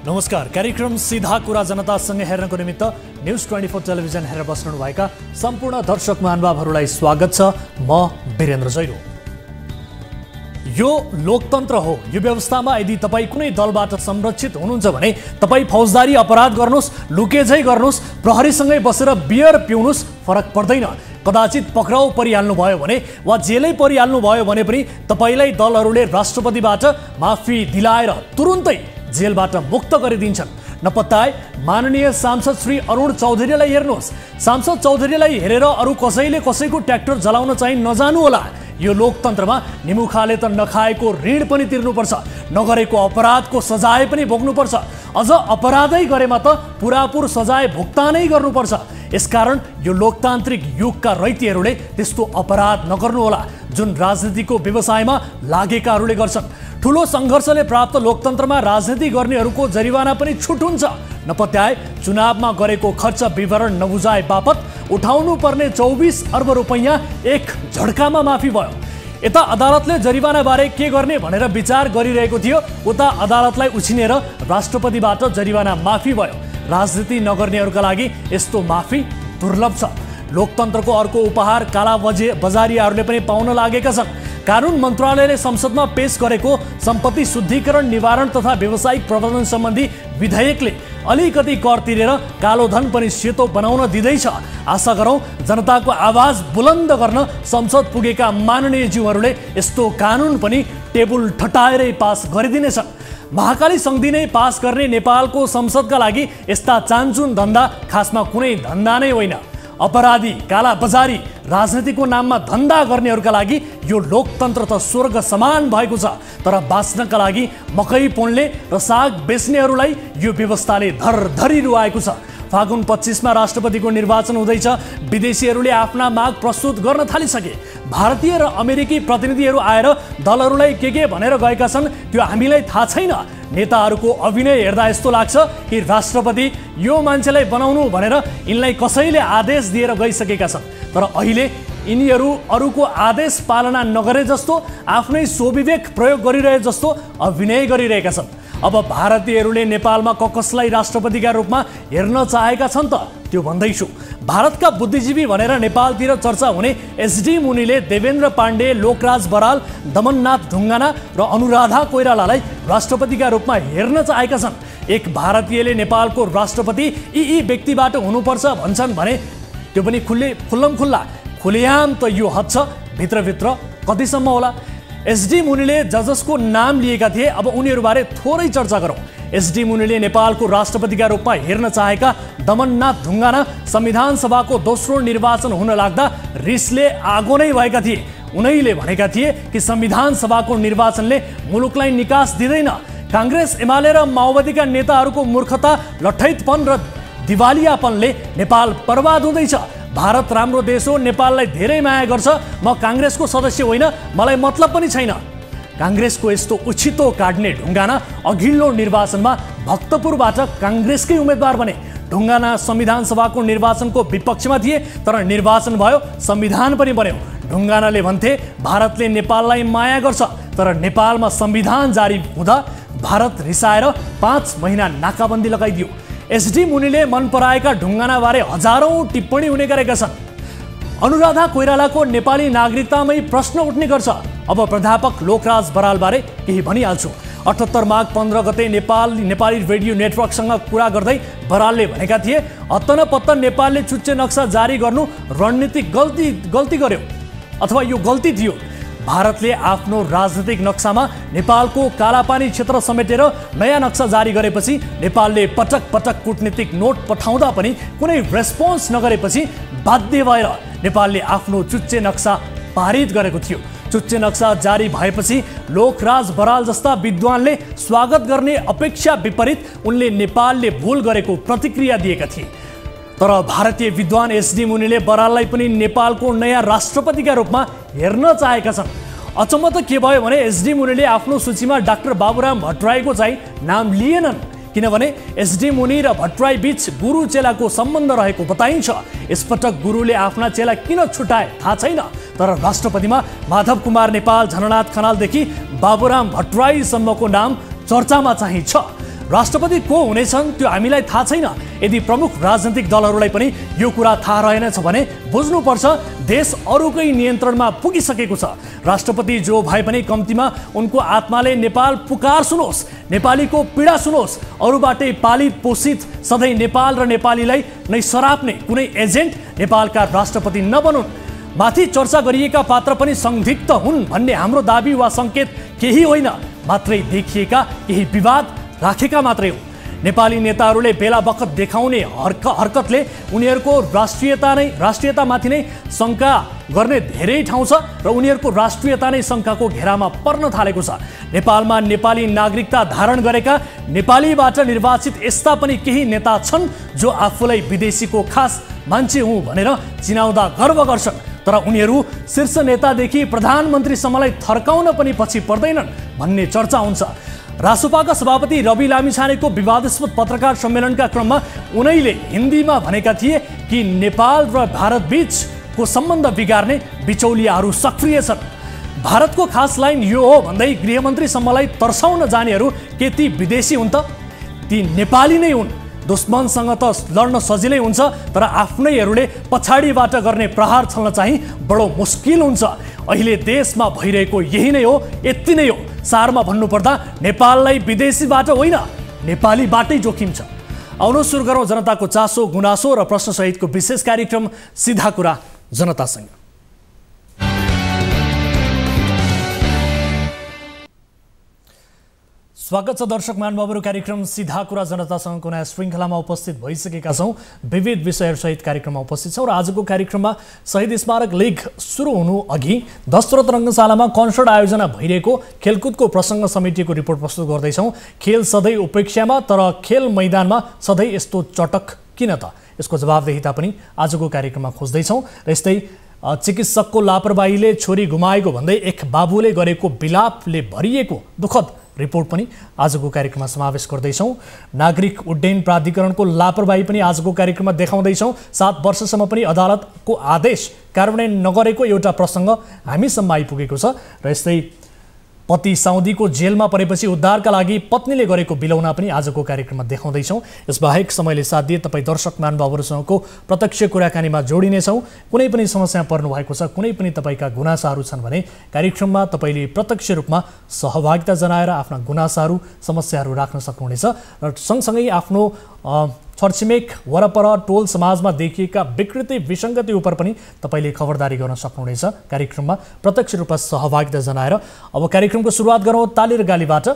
नमस्कार। कार्यक्रम सीधा कुरा जनतासँग हेर्नको निमित्त न्यूज 24 टेलिभिजन हेरेर बस्नुभएका सम्पूर्ण दर्शक महानुभावहरूलाई स्वागत छ। म वीरेन्द्र जैरो। यो लोकतन्त्र हो। यो व्यवस्थामा यदि तपाईँ कुनै दलबाट संरक्षित हुनुहुन्छ भने तपाईँ फौजदारी अपराध गर्नुहोस्, लुकेझै गर्नुहोस्, प्रहरीसँगै बसेर बियर पिउनुहोस्, फरक पर्दैन। कदाचित पक्राउ परिहाल्नु भयो भने वा जेलै परिहाल्नु भयो भने पनि तपाईलाई दलहरूले राष्ट्रपतिबाट माफी दिलाएर तुरुन्तै जेलबाट मुक्त गरिदिन्छन्। नपत्ताए माननीय सांसद श्री अरुण चौधरीलाई हेर्नुहोस्। सांसद चौधरीलाई हेरेर अरू कसैले कसैको ट्र्याक्टर जलाउन चाहिँ नजानु होला। यो लोकतन्त्रमा निमुखाले त नखाएको ऋण पनि तिर्नुपर्छ, नगरेको अपराधको सजाय पनि भोग्नुपर्छ, अझ अपराधै गरेमा त पुरापुर सजाय भुक्तानै गर्नुपर्छ। यसकारण यो लोकतान्त्रिक युगका रैतीहरूले त्यस्तो अपराध नगर्नुहोला जुन राजनीतिको व्यवसायमा लागेकाहरूले गर्छन्। ठुलो सङ्घर्षले प्राप्त लोकतन्त्रमा राजनीति गर्नेहरूको जरिवाना पनि छुट हुन्छ। नपत्याए चुनावमा गरेको खर्च विवरण नबुझाए बापत उठाउनु पर्ने 24 अर्ब रुपैयाँ एक झड्कामा माफी भयो। यता अदालतले जरिवाना बारे के गर्ने भनेर विचार गरिरहेको थियो, उता अदालतलाई उछिनेर राष्ट्रपतिबाट जरिवाना माफी भयो। राजनीति नगर्नेहरूका लागि यस्तो माफी दुर्लभ छ। लोकतन्त्रको अर्को उपहार काला बजारियाहरूले पनि पाउन लागेका छन्। कानुन मन्त्रालयले संसदमा पेश गरेको सम्पत्ति शुद्धिकरण निवारण तथा व्यावसायिक प्रबन्धन सम्बन्धी विधेयकले अलिकति कर तिरेर कालो धन पनि सेतो बनाउन दिँदैछ। आशा गरौँ जनताको आवाज बुलन्द गर्न संसद पुगेका माननीय ज्यूहरूले यस्तो कानुन पनि टेबुल ठटाएरै पास गरिदिनेछन्। महाकाली सन्धि नै पास गर्ने नेपालको संसदका लागि यस्ता चान्चुन धन्दा खासमा कुनै धन्दा नै होइन। अपराधी, काला बजारी, राजनीतिको नाममा धन्दा गर्नेहरूका लागि यो लोकतन्त्र त स्वर्ग समान भएको छ। तर बाँच्नका लागि मकै पोल्ने र साग बेच्नेहरूलाई यो व्यवस्थाले धरधरी रुवाएको छ। फागुन 25 मा राष्ट्रपतिको निर्वाचन हुँदैछ। विदेशीहरूले आफ्ना माग प्रस्तुत गर्न थालिसके। भारतीय र अमेरिकी प्रतिनिधिहरू आएर दलहरूलाई के भनेर गएका छन् त्यो हामीलाई थाहा छैन। नेताहरूको अभिनय हेर्दा यस्तो लाग्छ कि राष्ट्रपति यो मान्छेलाई बनाउनु भनेर यिनलाई कसैले आदेश दिएर गइसकेका छन्। तर अहिले यिनीहरू अरूको आदेश पालना नगरे जस्तो, आफ्नै स्वविवेक प्रयोग गरिरहे जस्तो अभिनय गरिरहेका छन्। अब भारतीयहरूले नेपालमा कसलाई राष्ट्रपतिका रूपमा हेर्न चाहेका छन् त त्यो भन्दैछु। भारतका बुद्धिजीवी भनेर नेपालतिर चर्चा हुने एसडी मुनिले देवेन्द्र पाण्डे, लोकराज बराल, दमननाथ ढुङ्गाना र अनुराधा कोइरालालाई राष्ट्रपतिका रूपमा हेर्न चाहेका छन्। एक भारतीयले नेपालको राष्ट्रपति यी व्यक्तिबाट हुनुपर्छ भन्छन् भने त्यो पनि खुल्लमखुल्ला खुलेआम त यो हद छ। भित्रभित्र कतिसम्म होला? एसडी मुनिले जजसको नाम लिएका थिए। अब उनीहरूबारे थोरै चर्चा गरौँ। एसडी मुनिले नेपालको राष्ट्रपतिका रूपमा हेर्न चाहेका दमननाथ ढुङ्गाना संविधान सभाको दोस्रो निर्वाचन हुन लाग्दा रिसले आगो नै भएका थिए। उनैले भनेका थिए कि संविधान सभाको निर्वाचनले मुलुकलाई निकास दिँदैन। काङ्ग्रेस, एमाले र माओवादीका नेताहरूको मूर्खता, लठैतपन र दिवालियापनले नेपाल बर्बाद हुँदैछ। भारत राम्रो देश हो, नेपाललाई धेरै माया गर्छ। म काङ्ग्रेसको सदस्य होइन, मलाई मतलब पनि छैन। काङ्ग्रेसको यस्तो उछितो काट्ने ढुङ्गाना अघिल्लो निर्वाचनमा भक्तपुरबाट काङ्ग्रेसकै उम्मेदवार बने। ढुङ्गाना संविधान सभाको निर्वाचनको विपक्षमा थिए, तर निर्वाचन भयो, संविधान पनि बन्यो। ढुङ्गानाले भन्थे भारतले नेपाललाई माया गर्छ, तर नेपालमा संविधान जारी हुँदा भारत रिसाएर 5 महिना नाकाबन्दी लगाइदियो। एसडी मुनिले मन पराएका ढुङ्गानाबारे हजारौं टिप्पणी हुने गरेका छन्। अनुराधा कोइरालाको नेपाली नागरिकतामै प्रश्न उठ्ने गर्छ। अब प्राध्यापक लोकराज बरालबारे केही भनिहाल्छु। 78 माघ 15 गते नेपाली रेडियो नेटवर्कसँग कुरा गर्दै बरालले भनेका थिए, हत्तनपत्त नेपालले चुच्चे नक्सा जारी गर्नु रणनीतिक गल्ती गर्यो अथवा यो गल्ती थियो। भारतले आफ्नो राजनीतिक नक्सामा नेपालको कालापानी क्षेत्र समेटेर नयाँ नक्सा जारी गरेपछि नेपालले पटक पटक कूटनीतिक नोट पठाउँदा पनि कुनै रेस्पोन्स नगरेपछि बाध्य भएर नेपालले आफ्नो चुच्चे नक्सा पारित गरेको थियो। चुच्चे नक्सा जारी भएपछि लोकराज बराल जस्ता विद्वानले स्वागत गर्ने अपेक्षा विपरीत उनले नेपालले भुल गरेको प्रतिक्रिया दिएका थिए। तर भारतीय विद्वान एसडी मुनिले बराललाई पनि नेपालको नयाँ राष्ट्रपतिका रूपमा हेर्न चाहेका छन्। अचम्म त के भयो भने एसडी मुनिले आफ्नो सूचीमा डाक्टर बाबुराम भट्टराईको चाहिँ नाम लिएनन्, किनभने एसडी मुनि र भट्टराई बीच गुरु चेलाको सम्बन्ध रहेको बताइन्छ। यसपटक गुरुले आफ्ना चेला किन छुटाए थाहा छैन, तर राष्ट्रपतिमा माधव कुमार नेपाल, झलनाथ खनालदेखि बाबुराम भट्टराईसम्मको नाम चर्चामा चाहिँ छ। राष्ट्रपति को हुनेछन् त्यो हामीलाई थाहा छैन। यदि प्रमुख राजनीतिक दलहरूलाई पनि यो कुरा थाहा रहेनछ भने बुझ्नुपर्छ देश अरूकै नियन्त्रणमा पुगिसकेको छ। राष्ट्रपति जो भए पनि कम्तीमा उनको आत्माले नेपाल पुकार सुनोस्, नेपालीको पीडा सुनोस्। अरूबाटै पालित पोषित सधैँ नेपाल र नेपालीलाई नै सराप्ने कुनै एजेन्ट नेपालका राष्ट्रपति नबनुन्। माथि चर्चा गरिएका पात्र पनि संदिग्ध हुन् भन्ने हाम्रो दाबी वा संकेत केही होइन, मात्रै देखिएका केही विवाद राखेका मात्रै हो। नेपाली नेताहरूले बेला बखत देखाउने हरकतले उनीहरूको राष्ट्रियतामाथि नै शङ्का गर्ने धेरै ठाउँ छ र उनीहरूको राष्ट्रियता नै शङ्काको घेरामा पर्न थालेको छ। नेपालमा नेपाली नागरिकता धारण गरेका नेपालीबाट निर्वाचित यस्ता पनि केही नेता छन् जो आफूलाई विदेशीको खास मान्छे हुँ भनेर चिनाउँदा गर्व गर्छन्, तर उनीहरू शीर्ष नेतादेखि प्रधानमन्त्रीसम्मलाई थर्काउन पनि पछि पर्दैनन् भन्ने चर्चा हुन्छ। रासोपाका सभापति रवि लामिछानेको विवादास्पद पत्रकार सम्मेलनका क्रममा उनैले हिन्दीमा भनेका थिए कि नेपाल र भारत बीचको सम्बन्ध बिगार्ने बिचौलियाहरू सक्रिय छन्। भारतको खास लाइन यो हो भन्दै गृहमन्त्रीसम्मलाई तर्साउन जानेहरू के ती विदेशी हुन् त? ती नेपाली नै हुन्। दुश्मनसँग त लड्न सजिलै हुन्छ, तर आफ्नैहरूले पछाडिबाट गर्ने प्रहार छल्न चाहिँ बडो मुस्किल हुन्छ। अहिले देशमा भइरहेको यही नै हो, यति नै हो। सारमा भन्नुपर्दा नेपाललाई विदेशीबाट होइन नेपालीबाटै जोखिम छ। आउनु सुरु गरौँ जनताको चासो गुनासो र प्रश्न सहितको विशेष कार्यक्रम सीधा कुरा जनतासँग। स्वागत छ दर्शक महानुभावहरू, कार्यक्रम सीधा कुरा जनतासँगको नयाँ श्रृङ्खलामा उपस्थित भइसकेका छौँ। विविध विषयहरूसहित कार्यक्रममा उपस्थित छौँ र आजको कार्यक्रममा शहीद स्मारक लिग सुरु हुनु अघि दशरथ रङ्गशालामा कन्सर्ट आयोजना भइरहेको खेलकुदको प्रसङ्ग समेटिएको रिपोर्ट प्रस्तुत गर्दैछौँ। खेल सधैँ उपेक्षामा, तर खेल मैदानमा सधैँ यस्तो चटक किन त? यसको जवाबदेहिता पनि आजको कार्यक्रममा खोज्दैछौँ। र यस्तै चिकित्सकको लापरवाहीले छोरी गुमाएको भन्दै एक बाबुले गरेको विलापले भरिएको दुःखद रिपोर्ट पनि आजको कार्यक्रममा समावेश गर्दैछौँ। नागरिक उड्डयन प्राधिकरणको लापरवाही पनि आजको कार्यक्रममा देखाउँदैछौँ। 7 वर्षसम्म पनि अदालतको आदेश कार्यान्वयन नगरेको एउटा प्रसङ्ग हामीसम्म आइपुगेको छ। र यस्तै पति साउदीको जेलमा परेपछि उद्धारका लागि पत्नीले गरेको बिलौना पनि आजको कार्यक्रममा देखाउँदैछौँ। यसबाहेक समयले साथ दिए तपाईँ दर्शक महानुभावहरूसँगको प्रत्यक्ष कुराकानीमा जोडिनेछौँ। कुनै पनि समस्या पर्नु भएको छ, कुनै पनि तपाईँका गुनासाहरू छन् भने कार्यक्रममा तपाईँले प्रत्यक्ष रूपमा सहभागिता जनाएर आफ्ना गुनासाहरू समस्याहरू राख्न सक्नुहुनेछ र सँगसँगै आफ्नो छरछिमेक वरपर टोल समाजमा देखिएका विकृति विसङ्गति उप पनि तपाईँले खबरदारी गर्न सक्नुहुनेछ कार्यक्रममा प्रत्यक्ष रूपमा सहभागिता जनाएर। अब कार्यक्रमको सुरुवात गरौँ ताली र गालीबाट।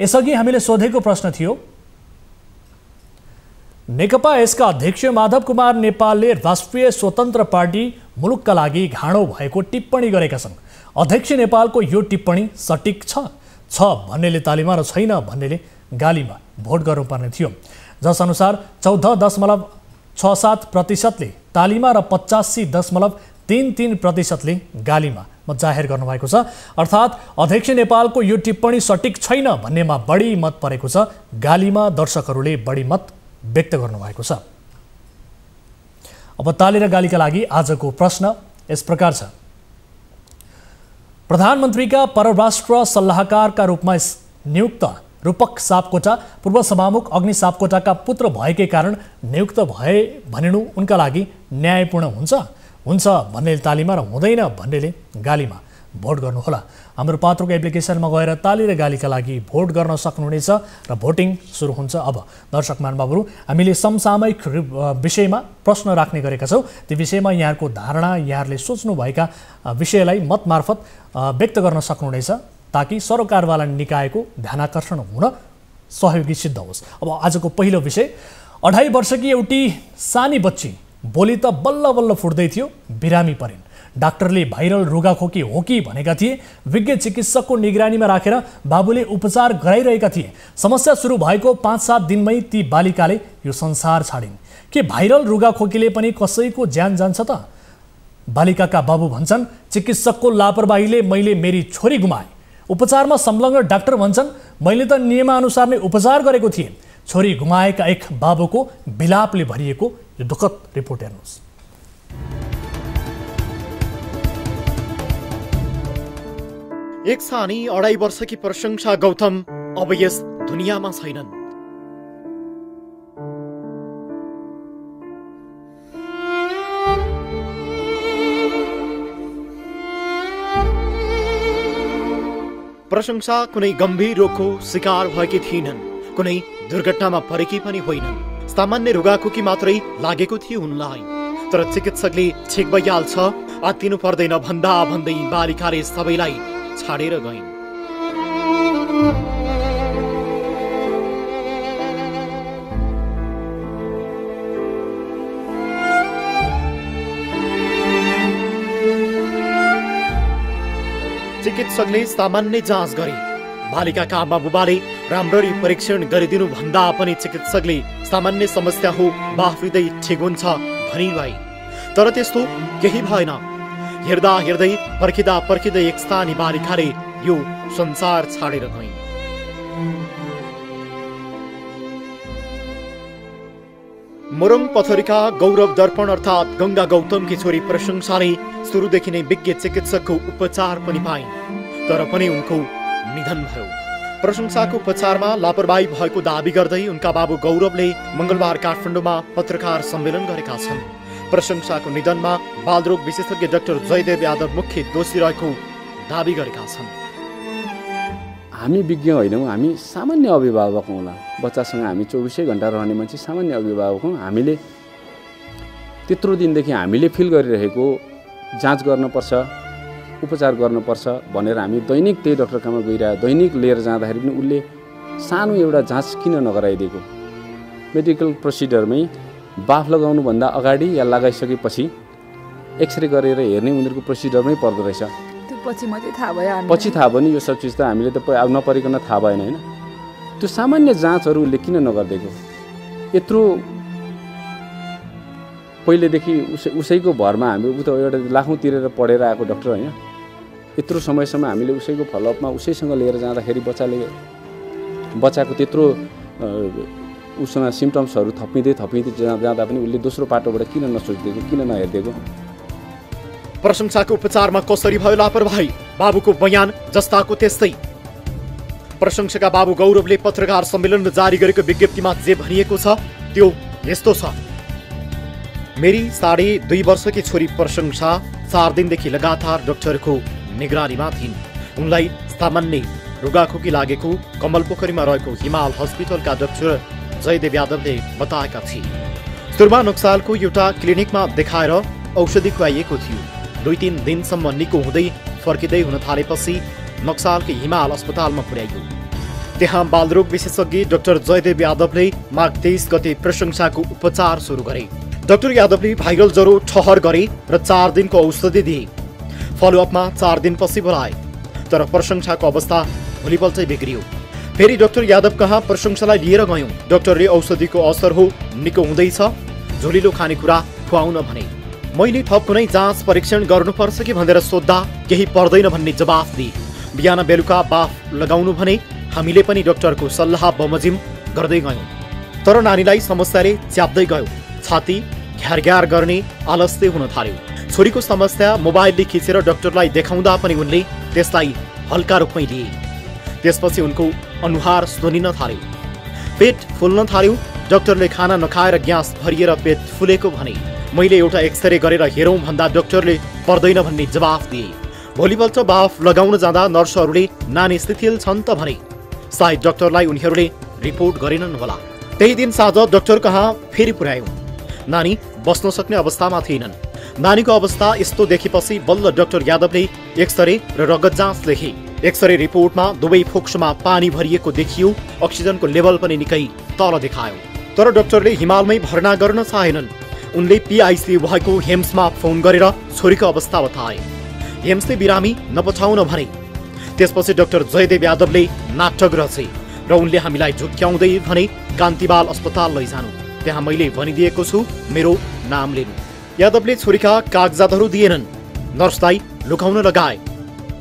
यसअघि हामीले सोधेको प्रश्न थियो, नेकपा यसका अध्यक्ष माधव कुमार नेपालले राष्ट्रिय स्वतन्त्र पार्टी मुलुकका लागि घाँडो भएको टिप्पणी गरेका छन्। अध्यक्ष नेपालको यो टिप्पणी सटिक छ भन्नेले तालीमा र छैन भन्नेले गालीमा भोट गर्नुपर्ने थियो, जसअनुसार 14.67% तालीमा र 85.33% गालीमा मत जाहेर गर्नुभएको छ। अर्थात् अध्यक्ष नेपालको यो टिप्पणी सटिक छैन भन्नेमा बढी मत परेको छ, गालीमा दर्शकहरूले बढी मत व्यक्त गर्नुभएको छ। अब ताली र गालीका लागि आजको प्रश्न यस प्रकार छ, प्रधानमन्त्रीका परराष्ट्र सल्लाहकारका रूपमा नियुक्त रूपक सापकोटा पूर्व सभामुख अग्नि सापकोटाका पुत्र भएकै कारण नियुक्त भए भनिनु उनका लागि न्यायपूर्ण हुन्छ भन्नेले तालीमा र हुँदैन भन्नेले गालीमा भोट गर्नुहोला। हाम्रो पात्रको एप्लिकेसनमा गएर ताली र गालीका लागि भोट गर्न सक्नुहुनेछ र भोटिङ सुरु हुन्छ। अब दर्शक महानुभावहरू, हामीले समसामयिक विषयमा प्रश्न राख्ने गरेका छौँ। त्यो विषयमा यहाँहरूको धारणा, यहाँहरूले सोच्नुभएका विषयलाई मत मार्फत व्यक्त गर्न सक्नुहुनेछ ताकि सरकारवाला निकायको ध्यानाकर्षण हुन सहयोगी सिद्ध होस्। अब आजको पहिलो विषय, 2.5 वर्षकी एउटी सानी बच्ची बोली त बल्ल बल्ल फुट्दै थियो, बिरामी परिन्। डाक्टरले भाइरल रुगाखोकी हो कि भनेका थिए। विज्ञ चिकित्सकको निगरानीमा राखेर बाबुले उपचार गराइरहेका थिए। समस्या सुरु भएको 5-7 दिनमै ती बालिकाले यो संसार छाडिन्। के भाइरल रुगाखोकीले पनि कसैको ज्यान जान्छ त? बालिकाका बाबु भन्छन्, चिकित्सकको लापरवाहीले मैले मेरी छोरी गुमाएँ। उपचारमा संलग्न डाक्टर भन्छन्, मैले त नियमानुसार नै उपचार गरेको थिएँ। छोरी गुमाएका एक बाबुको विलापले भरिएको यो दुःखद रिपोर्ट हेर्नुहोस्। एक सानी 2.5 वर्षकी प्रशंसा गौतम अब यस दुनियाँमा छैनन्। प्रशंसा कुनै गम्भीर रोगको शिकार भएकी थिएनन्, कुनै दुर्घटनामा परेकी पनि होइनन्। सामान्य रुगाखोकी मात्रै लागेको थियो उनलाई। तर चिकित्सकले ठिक भइहाल्छ, आत्तिनु पर्दैन भन्दा भन्दै बालिकाले सबैलाई छाडेर गइन्। चिकित्सकले सामान्य जाँच गरे। बालिकाका आमा बुबाले राम्ररी परीक्षण गरिदिनु भन्दा पनि चिकित्सकले सामान्य समस्या हो, बाफिँदै ठिक हुन्छ भनिरहे। तर त्यस्तो केही भएन। हेर्दा हेर्दै पर्खिँदा पर्खिँदै एक स्थानीय बालिकाले यो संसार छाडेर गइन्। मोरङ पथरीका गौरव दर्पण अर्थात् गंगा गौतमकी छोरी प्रशंसाले सुरुदेखि नै विज्ञ चिकित्सकको उपचार पनि पाइन्, तर पनि उनको निधन भयो। प्रशंसाको उपचारमा लापरवाही भएको दावी गर्दै उनका बाबु गौरवले मंगलबार काठमाडौँमा पत्रकार सम्मेलन गरेका छन्। प्रशंसाको निधनमा बालरोग विशेषज्ञ डाक्टर जयदेव यादव मुख्य दोषी रहेको दावी गरेका छन्। हामी विज्ञ होइनौँ, हामी सामान्य अभिभावक हौँ। बच्चासँग हामी 24 घण्टा रहने मान्छे सामान्य अभिभावक हौँ। हामीले त्यत्रो दिनदेखि हामीले फिल गरिरहेको जाँच गर्नुपर्छ, उपचार गर्नुपर्छ भनेर हामी दैनिक त्यही डाक्टर कहाँ गइरहेको, दैनिक लिएर जाँदाखेरि पनि उसले सानो एउटा जाँच किन नगराइदिएको। मेडिकल प्रोसिडरमै बाफ लगाउनुभन्दा अगाडि या लगाइसकेपछि एक्सरे गरेर हेर्ने उनीहरूको प्रोसिडरमै पर्दो रहेछ। पछि थाहा भयो नि यो सब चिज त हामीले त नपरिकन थाहा भएन होइन। त्यो सामान्य जाँचहरू उसले किन नगरिदिएको। यत्रो पहिलेदेखि उसैको भरमा हामी उ त एउटा लाखौँ तिरेर पढेर आएको डाक्टर होइन। यत्रो समयसम्म हामीले उसैको फलोअपमा उसैसँग लिएर जाँदाखेरि बच्चाको त्यत्रो उसँग सिम्टम्सहरू थपिँदै जाँदा पनि उसले दोस्रो पाटोबाट किन नसोचिदिएको, किन नहेरिदिएको। प्रशंसाको उपचारमा कसरी भयो लापरवाही, बाबुको बयान जस्ताको त्यस्तै। प्रशंसाका बाबु गौरवले पत्रकार सम्मेलनमा जारी गरेको विज्ञप्तिमा जे भनिएको छ त्यो यस्तो छ। मेरी 2.5 वर्षकी छोरी प्रशंसा 4 दिनदेखि लगातार डाक्टरको निगरानीमा थिइन्। उनलाई सामान्य रुगाखोकी लागेको कमलपोखरीमा रहेको हिमाल हस्पिटलका डाक्टर जयदेव यादवले बताएका थिए। सुरुमा नक्सालको एउटा क्लिनिकमा देखाएर औषधि खुवाइएको थियो। 2-3 दिनसम्म निको हुँदै फर्किँदै हुन थालेपछि नक्सालकै हिमाल अस्पतालमा पुर्याइयो। त्यहाँ बालरोग विशेषज्ञ डाक्टर जयदेव यादवले माघ 23 गते प्रशंसाको उपचार सुरु गरे। डाक्टर यादवले भाइरल ज्वरो ठहर गरे र 4 दिनको औषधि दिए। फलोअपमा 4 दिनपछि बोलाए, तर प्रशंसाको अवस्था भोलिपल्टै बिग्रियो। फेरि डाक्टर यादव कहाँ प्रशंसालाई लिएर गयौं। डाक्टरले औषधिको असर हो, निको हुँदैछ, झोलिलो खानेकुरा खुवाउन भने। मैले थप कुनै जाँच परीक्षण गर्नुपर्छ कि भनेर सोद्धा केही पर्दैन भन्ने जवाफ दिए। बिहान बेलुका बाफ लगाउनु भने हामीले पनि डाक्टरको सल्लाह बमोजिम गर्दै गयौं। तर नानीलाई समस्याले च्याप्दै गयो। छाती घ्यारघ्यार गर्ने आलस्य हुन थाल्यो। छोरीको समस्या मोबाइलले खिचेर डाक्टरलाई देखाउँदा पनि उनले त्यसलाई हल्का रूपमै लिए। त्यसपछि उनको अनुहार सुनिन थाल्यो, पेट फुल्न थाल्यो। डाक्टरले खाना नखाएर ग्यास भरिएर पेट फुलेको भने। मैले एउटा एक्सरे गरेर हेरौँ भन्दा डाक्टरले पर्दैन भन्ने जवाफ दिए। भोलिपल्ट बाफ लगाउन जाँदा नर्सहरूले नानी शिथिल छन् त भने। सायद डाक्टरलाई उनीहरूले रिपोर्ट गरेनन् होला। त्यही दिन साँझ डाक्टर कहाँ फेरि पुर्यायौं। नानी बस्न सक्ने अवस्थामा थिएनन्। नानीको अवस्था यस्तो देखेपछि बल्ल डाक्टर यादवले एक्सरे र रगत जाँच लेखे। एक्सरे रिपोर्टमा दुवै फोक्सोमा पानी भरिएको देखियो। अक्सिजनको लेभल पनि निकै तल देखायो। तर डाक्टरले हिमालमै भर्ना गर्न चाहेनन्। उनले PICU भएको हेम्समा फोन गरेर छोरीको अवस्था बताए। हेम्सले बिरामी नपठाउन भने। त्यसपछि डाक्टर जयदेव यादवले नाटक रचे र उनले हामीलाई झुक्क्याउँदै भने कान्तिबाल अस्पताल लैजानु। त्यहाँ मैले भनिदिएको छु मेरो नाम लिनु। यादवले छोरीका कागजातहरू दिएनन्। नर्सलाई लुकाउन लगाए।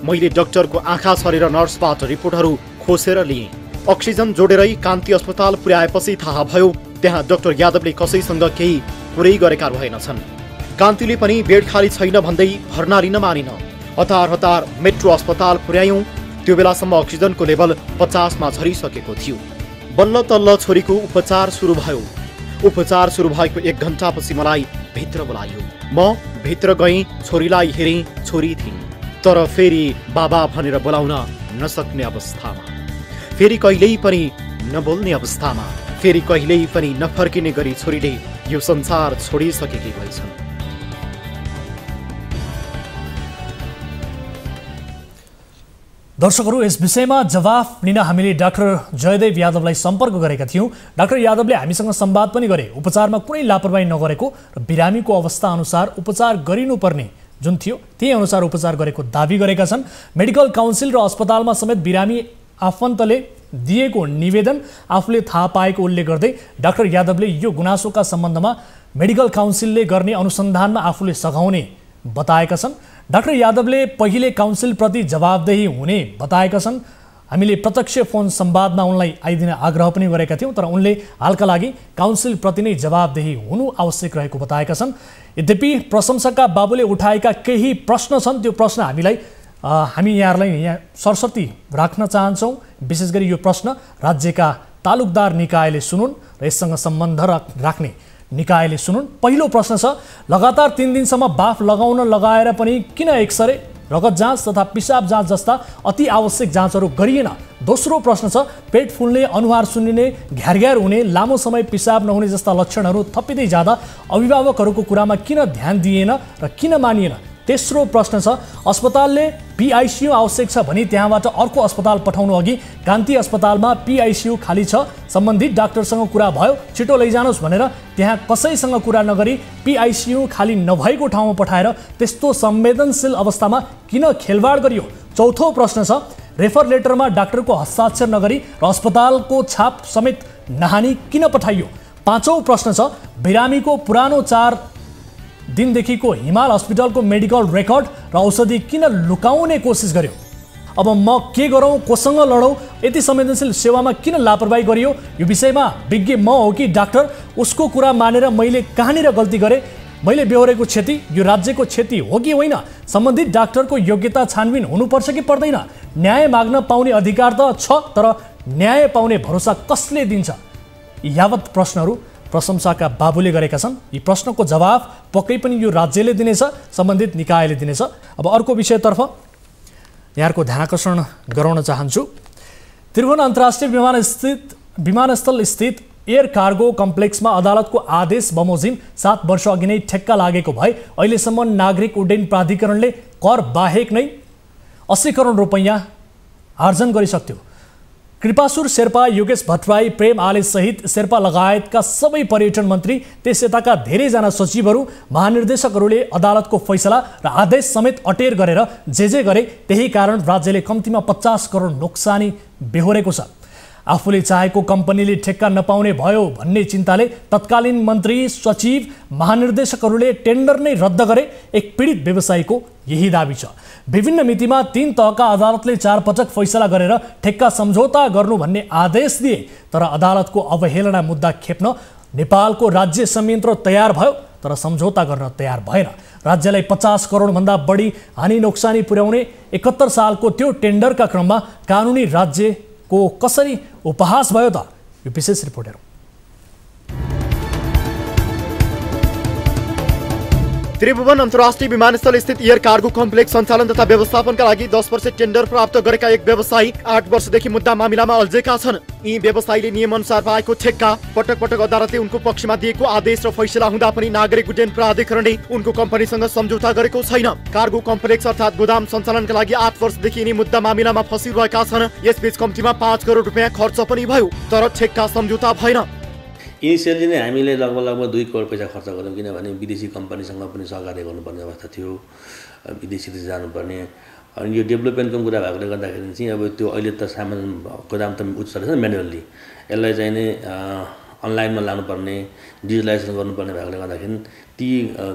मैले डाक्टरको आँखा छरेर नर्सबाट रिपोर्टहरू खोसेर लिएँ। अक्सिजन जोडेरै कान्ति अस्पताल पुर्याएपछि थाहा भयो त्यहाँ डाक्टर यादवले कसैसँग केही कुरै गरेका रहेनछन्। कान्तिले पनि बेड खाली छैन भन्दै भर्ना लिन मानिन। हतार मेट्रो अस्पताल पुर्यायौं। त्यो बेलासम्म अक्सिजनको लेभल 50 मा झरिसकेको थियो। बल्ल तल्ल छोरीको उपचार सुरु भयो। उपचार सुरु भएको 1 घण्टापछि मलाई भित्र बोलाइयो। म भित्र गएँ, छोरीलाई हेरेँ, छोरी थिइन्। तर फेरि बाबा भनेर बोलाउन नसक्ने अवस्थामा, फेरि कहिल्यै पनि नबोल्ने अवस्थामा, फेरि कहिल्यै पनि नफर्किने गरी छोरीले यो संसार छोडिसकेकी भएछन्। दर्शकहरू, यस विषयमा जवाफ लिन हामीले डाक्टर जयदेव यादवलाई सम्पर्क गरेका थियौँ। डाक्टर यादवले हामीसँग संवाद पनि गरे। उपचारमा कुनै लापरवाही नगरेको र बिरामीको अवस्था अनुसार उपचार गरिनुपर्ने जुन थियो त्यही अनुसार उपचार गरेको दावी गरेका छन्। मेडिकल काउन्सिल र अस्पतालमा समेत बिरामी आफन्तले दिएको निवेदन आफूले थाहा पाएको उल्लेख गर्दै डाक्टर यादवले यो गुनासोका सम्बन्धमा मेडिकल काउन्सिलले गर्ने अनुसन्धानमा आफूले सघाउने बताएका छन्। डाक्टर यादवले पहिले काउन्सिलप्रति जवाबदेही हुने बताएका छन्। हामीले प्रत्यक्ष फोन संवादमा उनलाई आइदिन आग्रह पनि गरेका थियौँ, तर उनले हालका लागि काउन्सिलप्रति नै जवाबदेही हुनु आवश्यक रहेको बताएका छन्। यद्यपि प्रशंसकका बाबुले उठाएका केही प्रश्न छन्, त्यो प्रश्न हामी यहाँहरूलाई यहाँ सरस्वती राख्न चाहन्छौँ। विशेष गरी यो प्रश्न राज्यका तालुकदार निकायले सुनुन् र यससँग सम्बन्ध राख्ने निकायले सुनुन्। पहिलो प्रश्न छ, लगातार 3 दिनसम्म बाफ लगाउन लगाएर पनि किन एक्सरे, रगत जाँच तथा पिसाब जाँच जस्ता अति आवश्यक जाँचहरू गरिएन? दोस्रो प्रश्न छ, पेट फुल्ने, अनुहार सुन्निने, घ्यारघ्यार हुने, लामो समय पिसाब नहुने जस्ता लक्षणहरू थपिँदै जाँदा अभिभावकहरूको कुरामा किन ध्यान दिएन र किन मानिएन? तेस्रो प्रश्न छ, अस्पतालले PICU आवश्यक छ भने त्यहाँबाट अर्को अस्पताल पठाउनु अघि कान्ति अस्पतालमा PICU खाली छ, सम्बन्धित डाक्टरसँग कुरा भयो, छिटो लैजानुहोस् भनेर त्यहाँ कसैसँग कुरा नगरी PICU खाली नभएको ठाउँमा पठाएर त्यस्तो संवेदनशील अवस्थामा किन खेलवाड गरियो? चौथो प्रश्न छ, रेफर लेटरमा डाक्टरको हस्ताक्षर नगरी र अस्पतालको छाप समेत नहानी किन पठाइयो? पाँचौं प्रश्न छ, बिरामीको पुरानो 4 दिनदेखिको हिमाल हस्पिटलको मेडिकल रेकर्ड र औषधि किन लुकाउने कोसिस गर्यो? अब म के गरौँ, कोसँग लडौँ, यति संवेदनशील सेवामा किन लापरवाही गरियो? यो विषयमा विज्ञ म हो कि डाक्टर? उसको कुरा मानेर मैले कहाँनिर गल्ती गरेँ? मैले बेहोरेको क्षति यो राज्यको क्षति हो कि होइन? सम्बन्धित डाक्टरको योग्यता छानबिन हुनुपर्छ कि पर्दैन? न्याय माग्न पाउने अधिकार त छ, तर न्याय पाउने भरोसा कसले दिन्छ? यावत प्रश्नहरू प्रशंसाका बाबुले गरेका छन्। यी प्रश्नको जवाफ पक्कै पनि यो राज्यले दिनेछ, सम्बन्धित निकायले दिनेछ। अब अर्को विषयतर्फ यहाँहरूको ध्यानाकर्षण गराउन चाहन्छु। त्रिभुवन अन्तर्राष्ट्रिय विमानस्थल स्थित एयर कार्गो कम्प्लेक्समा अदालतको आदेश बमोजिम 7 वर्ष अघि नै ठेक्का लागेको भए अहिलेसम्म नागरिक उड्डयन प्राधिकरणले कर बाहेक नै 80 करोड रुपैयाँ आर्जन गरिसक्थ्यो। कृपासुर शेर्पा, योगेश भट्टराई, प्रेम आले सहित शेर्पा लगायतका सबै पर्यटन मन्त्री, त्यस यताका धेरैजना सचिवहरू, महानिर्देशकहरूले अदालतको फैसला र आदेश समेत अटेर गरेर जे गरे, त्यही कारण राज्यले कम्तीमा 50 करोड नोक्सानी बेहोरेको छ। आफूले चाहेको कम्पनीले ठेक्का नपाउने भयो भन्ने चिन्ताले तत्कालीन मन्त्री, सचिव, महानिर्देशकहरूले टेन्डर नै रद्द गरे। एक पीडित व्यवसायीको यही दाबी छ। विभिन्न मितिमा 3 तहका अदालतले 4 पटक फैसला गरेर ठेक्का सम्झौता गर्नु भन्ने आदेश दिए, तर अदालतको अवहेलना मुद्दा खेप्न नेपालको राज्य संयन्त्र तयार भयो, तर सम्झौता गर्न तयार भएन। राज्यलाई 50 करोडभन्दा बढी हानि नोक्सानी पुर्याउने 71 सालको त्यो टेन्डरका क्रममा कानुनी राज्यको कसरी उपहास भयो त? यो विशेष रिपोर्ट हेरौँ। त्रिभुवन अन्तर्राष्ट्रिय विमानस्थल स्थित एयर कार्गो कम्प्लेक्स सञ्चालन तथा व्यवस्थापनका लागि 10 वर्ष टेन्डर प्राप्त गरेका एक व्यवसायी 8 वर्षदेखि मुद्दा मामिलामा अल्झेका छन्। यी व्यवसायीले नियमअनुसार पाएको ठेक्का पटक पटक अदालतले उनको पक्षमा दिएको आदेश र फैसला हुँदा पनि नागरिक उड्डयन प्राधिकरणले उनको कम्पनीसँग सम्झौता गरेको छैन। कार्गो कम्प्लेक्स अर्थात् गोदाम सञ्चालनका लागि 8 वर्षदेखि यिनी मुद्दा मामिलामा फसिरहेका छन्। यसबीच कम्तीमा 5 करोड रुपियाँ खर्च पनि भयो, तर ठेक्का सम्झौता भएन। इनिसियली नै हामीले लगभग 2 करोड पैसा खर्च गऱ्यौँ, किनभने विदेशी कम्पनीसँग पनि सहकार्य गर्नुपर्ने अवस्था थियो, विदेशी जानुपर्ने। अनि यो डेभलपमेन्टको कुरा भएकोले गर्दाखेरि चाहिँ अब त्यो अहिले त सामान गोदाम त उच्च रहेछ म्यानुअल्ली, यसलाई चाहिँ नै अनलाइनमा लानुपर्ने, डिजिटलाइजेसन गर्नुपर्ने भएकोले गर्दाखेरि ती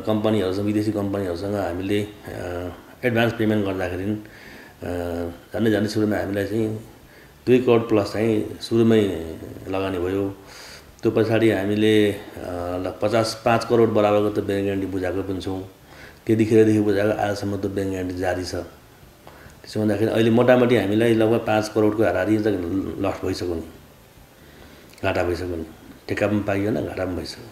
कम्पनीहरूसँग, विदेशी कम्पनीहरूसँग हामीले एडभान्स पेमेन्ट गर्दाखेरि झन्डै सुरुमा हामीलाई चाहिँ 2 करोड प्लस चाहिँ सुरुमै लगानी भयो। त्यो पछाडि हामीले 5 करोड बराबरको त ब्याङ्क ग्यारेन्टी बुझाएको पनि छौँ। त्यतिखेरदेखि बुझाएको आजसम्म त ब्याङ्क ग्यारेन्टी जारी छ। त्यसो भन्दाखेरि अहिले मोटामोटी हामीलाई लगभग 5 करोडको हाराहारी लस भइसक्यो, घाटा भइसक्यो। ठेक्का पनि पाइएन, घाटा पनि भइसक्यो।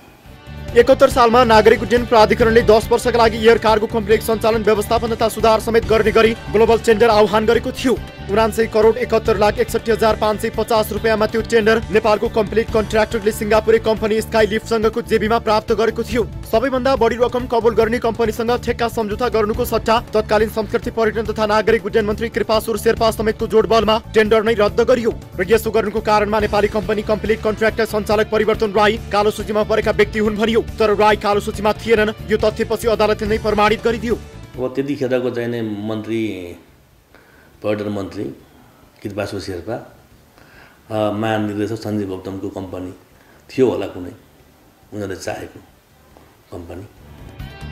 71 सालमा नागरिक उड्डयन प्राधिकरणले 10 वर्षका लागि एयर कार्गो कम्प्लेक्स सञ्चालन, व्यवस्थापन तथा सुधार समेत गर्ने गरी ग्लोबल टेन्डर आह्वान गरेको थियो। ₹79,71,61,550 रुपियाँमा त्यो टेन्डर नेपालको कम्प्लिट कन्ट्र्याक्टरले सिङ्गापुरे कम्पनी स्काई लिफ्टसँगको जेबीमा प्राप्त गरेको थियो। सबैभन्दा बढी रकम कबुल गर्ने कम्पनीसँग ठेक्का सम्झौता गर्नुको सट्टा तत्कालीन संस्कृति पर्यटन तथा नागरिक उड्डयन मन्त्री कृपासुर शेर्पा समेतको जोडबलमा टेन्डर नै रद्द गरियो र यसो गर्नुको कारणमा नेपाली कम्पनी कम्प्लिट कन्ट्र्याक्टर सञ्चालक परिवर्तन राई कालो सूचीमा परेका व्यक्ति हुन् भनियो। तर राई कालो सूचीमा थिएनन्। यो तथ्यपछि अदालतले नै प्रमाणित गरिदियो। अब त्यतिखेरको चाहिने मन्त्री पर्यटन मन्त्री कृपासुर शेर्पा महानिर्देशक सञ्जीव गौतमको कम्पनी थियो होला कुनै उनीहरूले चाहेको कम्पनी।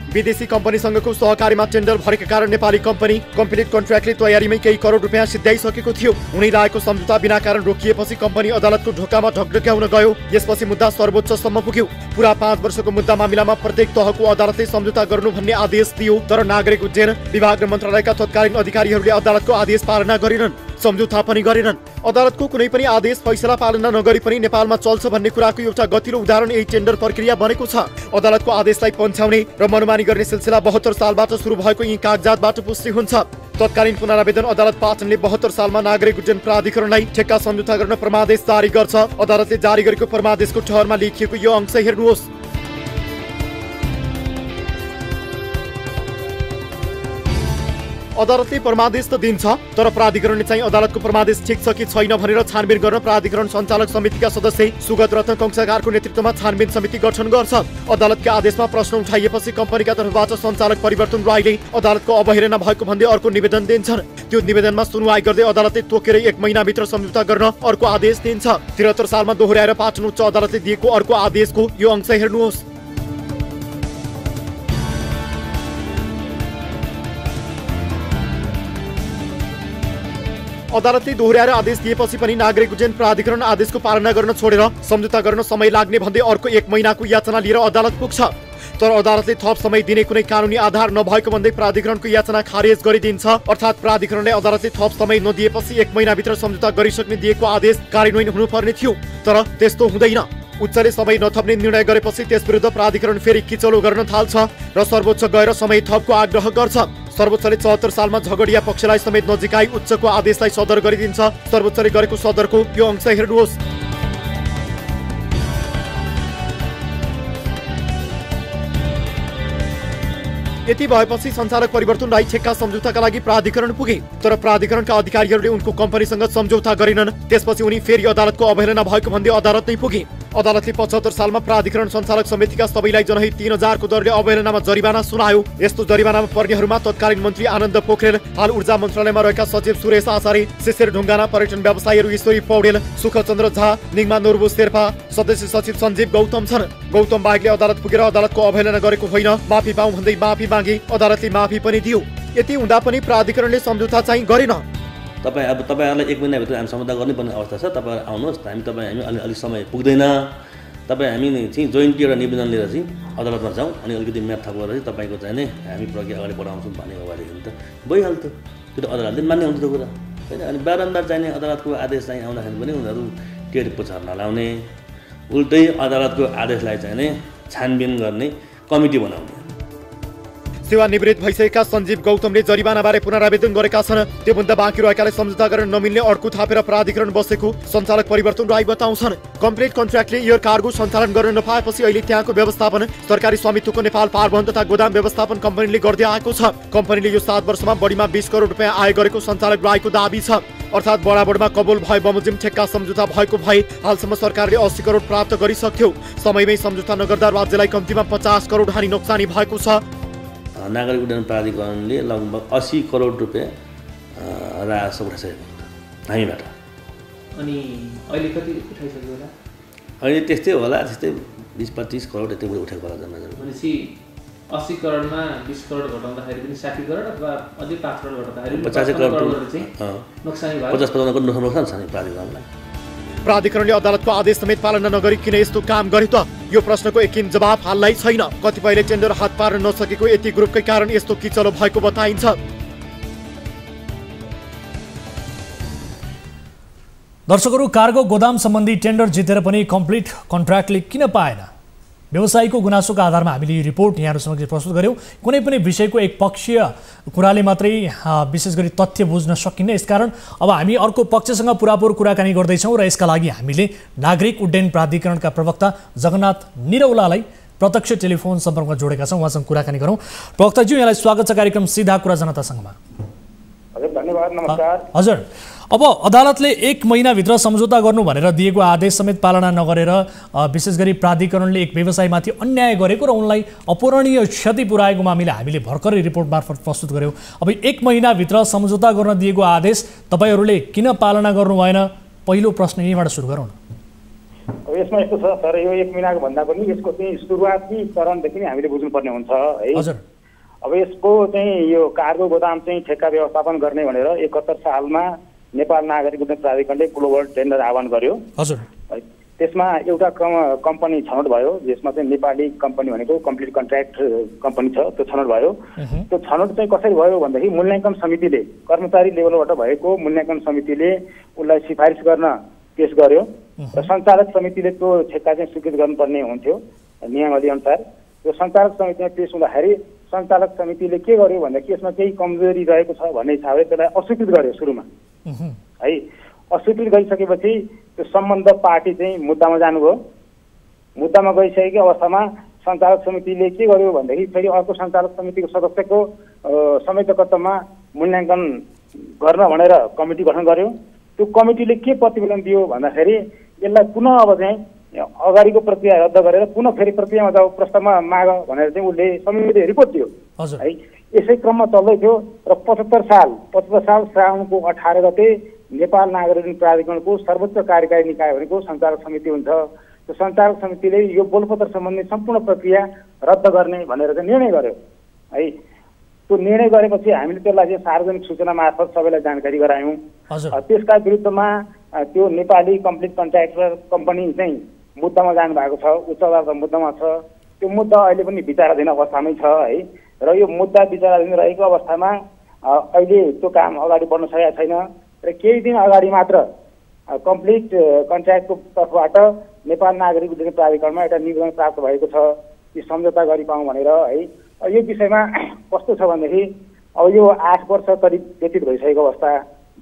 विदेशी कम्पनीसँगको सहकारीमा टेन्डर भरेका कारण नेपाली कम्पनी कम्प्लिट कन्ट्र्याक्टले तयारीमै केही करोड रुपियाँ सिद्ध्याइसकेको थियो। हुनै लागेको सम्झौता बिना कारण रोकिएपछि कम्पनी अदालतको ढोकामा ढकढक्याउन गयो। यसपछि मुद्दा सर्वोच्चसम्म पुग्यो। पुरा 5 वर्षको मुद्दा मामिलामा प्रत्येक तहको अदालतले सम्झौता गर्नु भन्ने आदेश दियो। तर नागरिक उड्डयन विभाग र मन्त्रालयका तत्कालीन अधिकारीहरूले अदालतको आदेश पालना गरेनन्, सम्झौता पनि गरेनन्। अदालतको कुनै पनि आदेश फैसला पालना नगरी पनि नेपालमा चल्छ भन्ने कुराको एउटा गतिलो उदाहरण यही टेन्डर प्रक्रिया बनेको छ। अदालतको आदेशलाई पन्छाउने र मनमानी गर्ने सिलसिला 72 सालबाट सुरु भएको यी कागजातबाट पुष्टि हुन्छ। तत्कालीन पुनरावेदन अदालत पाटनले 72 सालमा नागरिक उड्डयन प्राधिकरणलाई ठेक्का सम्झौता गर्न परमादेश जारी गर्छ। अदालतले जारी गरेको परमादेशको ठहरमा लेखिएको यो अंश हेर्नुहोस्। अदालतले परमादेश त दिन्छ, तर प्राधिकरणले चाहिँ अदालतको परमादेश ठिक छ कि छैन भनेर छानबिन गर्न प्राधिकरण सञ्चालक समितिका सदस्य सुगत रत्न कंसाकारको नेतृत्वमा छानबिन समिति गठन गर्छ। अदालतका आदेशमा प्रश्न उठाइएपछि कम्पनीका तर्फबाट सञ्चालक परिवर्तन राईले अदालतको अवहेलना भएको भन्दै अर्को निवेदन दिन्छन्। त्यो निवेदनमा सुनवाई गर्दै अदालतले तोकेरै 1 महिनाभित्र सम्झौता गर्न अर्को आदेश दिन्छ। 73 सालमा दोहोर्याएर पाटन उच्च अदालतले दिएको अर्को आदेशको यो अंश हेर्नुहोस्। अदालतले दोहोर्याएर आदेश दिएपछि पनि नागरिक उड्डयन प्राधिकरण आदेशको पालना गर्न छोडेर सम्झौता गर्न समय लाग्ने भन्दै अर्को 1 महिनाको याचना लिएर अदालत पुग्छ। तर अदालतले थप समय दिने कुनै कानुनी आधार नभएको भन्दै प्राधिकरणको याचना खारेज गरिदिन्छ। अर्थात् प्राधिकरणले अदालतले थप समय नदिएपछि 1 महिनाभित्र सम्झौता गरिसक्ने दिएको आदेश कार्यान्वयन हुनुपर्ने थियो। तर त्यस्तो हुँदैन। उच्चले समय नथप्ने निर्णय गरेपछि त्यसविरुद्ध प्राधिकरण फेरि किचलो गर्न थाल्छ र सर्वोच्च गएर समय थपको आग्रह गर्छ। सर्वोच्चले 74 सालमा झगडिया पक्षलाई समेत नजिकाई उच्चको आदेशलाई सदर गरिदिन्छ। सर्वोच्चले गरेको सदरको यो अंश हेर्नुहोस्। यति भएपछि सञ्चालक परिवर्तन राई ठेक्का सम्झौताका लागि प्राधिकरण पुगे। तर प्राधिकरणका अधिकारीहरूले उनको कम्पनीसँग सम्झौता गरेनन्। त्यसपछि उनी फेरि अदालतको अवहेलना भएको भन्दै अदालत नै पुगे। अदालतले 75 सालमा प्राधिकरण सञ्चालक समितिका सबैलाई जनहित 3000 को दरले अवहेलनामा जरिवाना सुनायो। यस्तो जरिवानामा पर्नेहरूमा तत्कालीन मन्त्री आनन्द पोखरेल, हाल ऊर्जा मन्त्रालयमा रहेका सचिव सुरेश आचार्य, शिशिर ढुङ्गाना, पर्यटन व्यवसायीहरू ईश्वरी पौडेल, सुखचन्द्र झा, निङमा नोर्बु शेर्पा, सदस्य सचिव सञ्जीव गौतम छन्। गौतम बाहेकले अदालत पुगेर अदालतको अवहेलना गरेको होइन, माफी पाऊँ भन्दै माफी मागे। अदालतले माफी पनि दियो। यति हुँदा पनि प्राधिकरणले सम्झौता चाहिँ गरेन। तपाईँहरूलाई 1 महिनाभित्र हामी सम्झौता गर्नुपर्ने अवस्था छ। तपाईँहरू आउनुहोस्, हामी अलि समय पुग्दैन। हामी चाहिँ जोइन्टली एउटा निवेदन लिएर चाहिँ अदालतमा जाउँ अनि अलिकति म्याथ थपेर चाहिँ तपाईँको चाहिँ नै हामी प्रक्रिया अगाडि बढाउँछौँ भनेको भएदेखि त भइहाल्थ्यो। त्यो त अदालतले मान्ने हुन्छ त्यो कुरा होइन। अनि बारम्बार चाहिने अदालतको आदेश चाहिँ आउँदाखेरि पनि उनीहरू टेरी पुछार नलाउने, उल्टै अदालतको आदेशलाई चाहिँ नै छानबिन गर्ने कमिटी बनाउने। सेवानिवृत्त भइसकेका सञ्जीव गौतमले जरिवानाबारे पुनरावेदन गरेका छन्। त्योभन्दा बाँकी रहेकाले सम्झौता गर्न नमिल्ने अड्कु थापेर प्राधिकरण बसेको सञ्चालक परिवर्तन राई बताउँछन्। कम्प्लिट कन्ट्र्याक्टले एयर कार्गो सञ्चालन गर्न नपाएपछि अहिले त्यहाँको व्यवस्थापन सरकारी स्वामित्वको नेपाल पारवहन तथा गोदाम व्यवस्थापन कम्पनीले गर्दै आएको छ। कम्पनीले यो 7 वर्षमा बढीमा 20 करोड रुपियाँ आय गरेको सञ्चालक राईको दाबी छ। अर्थात् बडाबडमा कबुल भए बमोजिम ठेक्का सम्झौता भएको भए हालसम्म सरकारले 80 करोड प्राप्त गरिसक्थ्यो। समयमै सम्झौता नगर्दा राज्यलाई कम्तीमा 50 करोड हानि नोक्सानी भएको छ। नागरिक उड्डयन प्राधिकरणले लगभग 80 करोड रुपियाँ राजस्व उठाइसकेको हामीबाट। अनि अहिले कति उठाइसक्यो होला? अहिले त्यस्तै होला, त्यस्तै 20-25 करोड यति उठेको होला जम्मा। भनेपछि 80 करोडमा 20 करोड घटाउँदाखेरि पनि 60 करोड अथवा अझै 5 करोड घटाउँदाखेरि 50 करोड चाहिँ नोक्सानी भयो। 50-50 करोड नोक्सान छ नि प्राधिकरणलाई। प्राधिकरणले अदालतको आदेश समेत पालना नगरी किन यस्तो काम गर्यो त? यो प्रश्नको एकिन जवाफ हाललाई छैन। कतिपयले टेन्डर हात पार्न नसकेको यति ग्रुपकै कारण यस्तो किचलो भएको बताइन्छ। दर्शकहरू, कार्गो गोदाम सम्बन्धी टेन्डर जितेर पनि कम्प्लिट कन्ट्र्याक्टले किन पाएन? व्यवसायीको गुनासोका आधारमा हामीले यो रिपोर्ट यहाँहरू समक्ष प्रस्तुत गऱ्यौँ। कुनै पनि विषयको एकपक्षीय कुराले मात्रै विशेष गरी तथ्य बुझ्न सकिन्न। यसकारण अब हामी अर्को पक्षसँग पुरापुर कुराकानी गर्दैछौँ र यसका लागि हामीले नागरिक उड्डयन प्राधिकरणका प्रवक्ता जगन्नाथ निरौलालाई प्रत्यक्ष टेलिफोन सम्पर्कमा जोडेका छौँ। उहाँसँग कुराकानी गरौँ। प्रवक्ताज्यू, यहाँलाई स्वागत छ कार्यक्रम सीधा कुरा जनतासँगमा। हजुर, धन्यवाद, नमस्कार। हजुर, अब अदालतले 1 महिनाभित्र सम्झौता गर्नु भनेर दिएको आदेश समेत पालना नगरेर विशेष गरी प्राधिकरणले एक व्यवसायमाथि अन्याय गरेको र उनलाई अपूरणीय क्षति पुर्याएको मामिला हामीले भर्खरै रिपोर्ट मार्फत प्रस्तुत गऱ्यौँ। अब 1 महिनाभित्र सम्झौता गर्न दिएको आदेश तपाईँहरूले किन पालना गर्नु भएन? पहिलो प्रश्न यहीँबाट सुरु गरौँ न। अब यसमा यस्तो छ सर, यो 1 महिनाको भन्दा पनि यसको चाहिँ सुरुवाती चरणदेखि नै हामीले बुझ्नुपर्ने हुन्छ है। हजुर, अब यसको चाहिँ यो कार्गो गोदाम चाहिँ ठेक्का व्यवस्थापन गर्ने भनेर 71 सालमा नेपाल नागरिक उड्डयन प्राधिकरणले ग्लोबल टेन्डर आह्वान गर्यो। हजुर, त्यसमा एउटा कम्पनी छनौट भयो, जसमा चाहिँ नेपाली कम्पनी भनेको कम्प्लिट कन्ट्र्याक्ट कम्पनी छ, त्यो छनौट भयो। त्यो छनौट चाहिँ कसरी भयो भन्दाखेरि मूल्याङ्कन समितिले, कर्मचारी लेभलबाट भएको मूल्याङ्कन समितिले उसलाई सिफारिस गर्न पेश गर्यो र सञ्चालक समितिले त्यो ठेक्का चाहिँ स्वीकृत गर्नुपर्ने हुन्थ्यो नियमावली अनुसार। त्यो सञ्चालक समितिमा पेश हुँदाखेरि सञ्चालक समितिले के गर्यो भन्दाखेरि यसमा केही कमजोरी रहेको छ भन्ने हिसाबले त्यसलाई अस्वीकृत गर्यो सुरुमा है। अस्वीकृत गरिसकेपछि त्यो सम्बन्ध पार्टी चाहिँ मुद्दामा जानुभयो। मुद्दामा गइसकेको अवस्थामा सञ्चालक समितिले के गर्यो भन्दाखेरि फेरि अर्को सञ्चालक समितिको सदस्यको संयुक्तकर्तामा मूल्याङ्कन गर्न भनेर कमिटी गठन गर्यो। त्यो कमिटीले के प्रतिवेदन दियो भन्दाखेरि यसलाई पुनः अब चाहिँ अगाडिको प्रक्रिया रद्द गरेर पुनः फेरि प्रक्रियामा जाऊ, प्रस्तावमा माग भनेर चाहिँ उसले समितिले रिपोर्ट दियो है। यसै क्रममा चल्दै थियो र 75 साल श्रावणको 18 गते नेपाल नागरिक उड्डयन प्राधिकरणको सर्वोच्च कार्यकारी निकाय भनेको सञ्चालक समिति हुन्छ। त्यो सञ्चालक समितिले यो बोलपत्र सम्बन्धी सम्पूर्ण प्रक्रिया रद्द गर्ने भनेर चाहिँ निर्णय गर्यो है। त्यो निर्णय गरेपछि हामीले त्यसलाई चाहिँ सार्वजनिक सूचना मार्फत सबैलाई जानकारी गरायौँ। त्यसका विरुद्धमा त्यो नेपाली कम्प्लिट कन्ट्र्याक्टर कम्पनी चाहिँ मुद्दामा जानुभएको छ, उच्च अदालतमा मुद्दामा छ। त्यो मुद्दा अहिले पनि विचाराधीन अवस्थामै छ है। र यो मुद्दा विचाराधीन रहेको अवस्थामा अहिले त्यो काम अगाडि बढ्न सकेको छैन र केही दिन अगाडि मात्र कम्प्लिट कन्ट्र्याक्टको तर्फबाट नेपाल नागरिक उड्डयन प्राधिकरणमा एउटा निवेदन प्राप्त भएको छ कि सम्झौता गरिपाउँ भनेर है। यो विषयमा कस्तो छ भनेदेखि अब यो 8 वर्ष करिब व्यतीत भइसकेको अवस्था,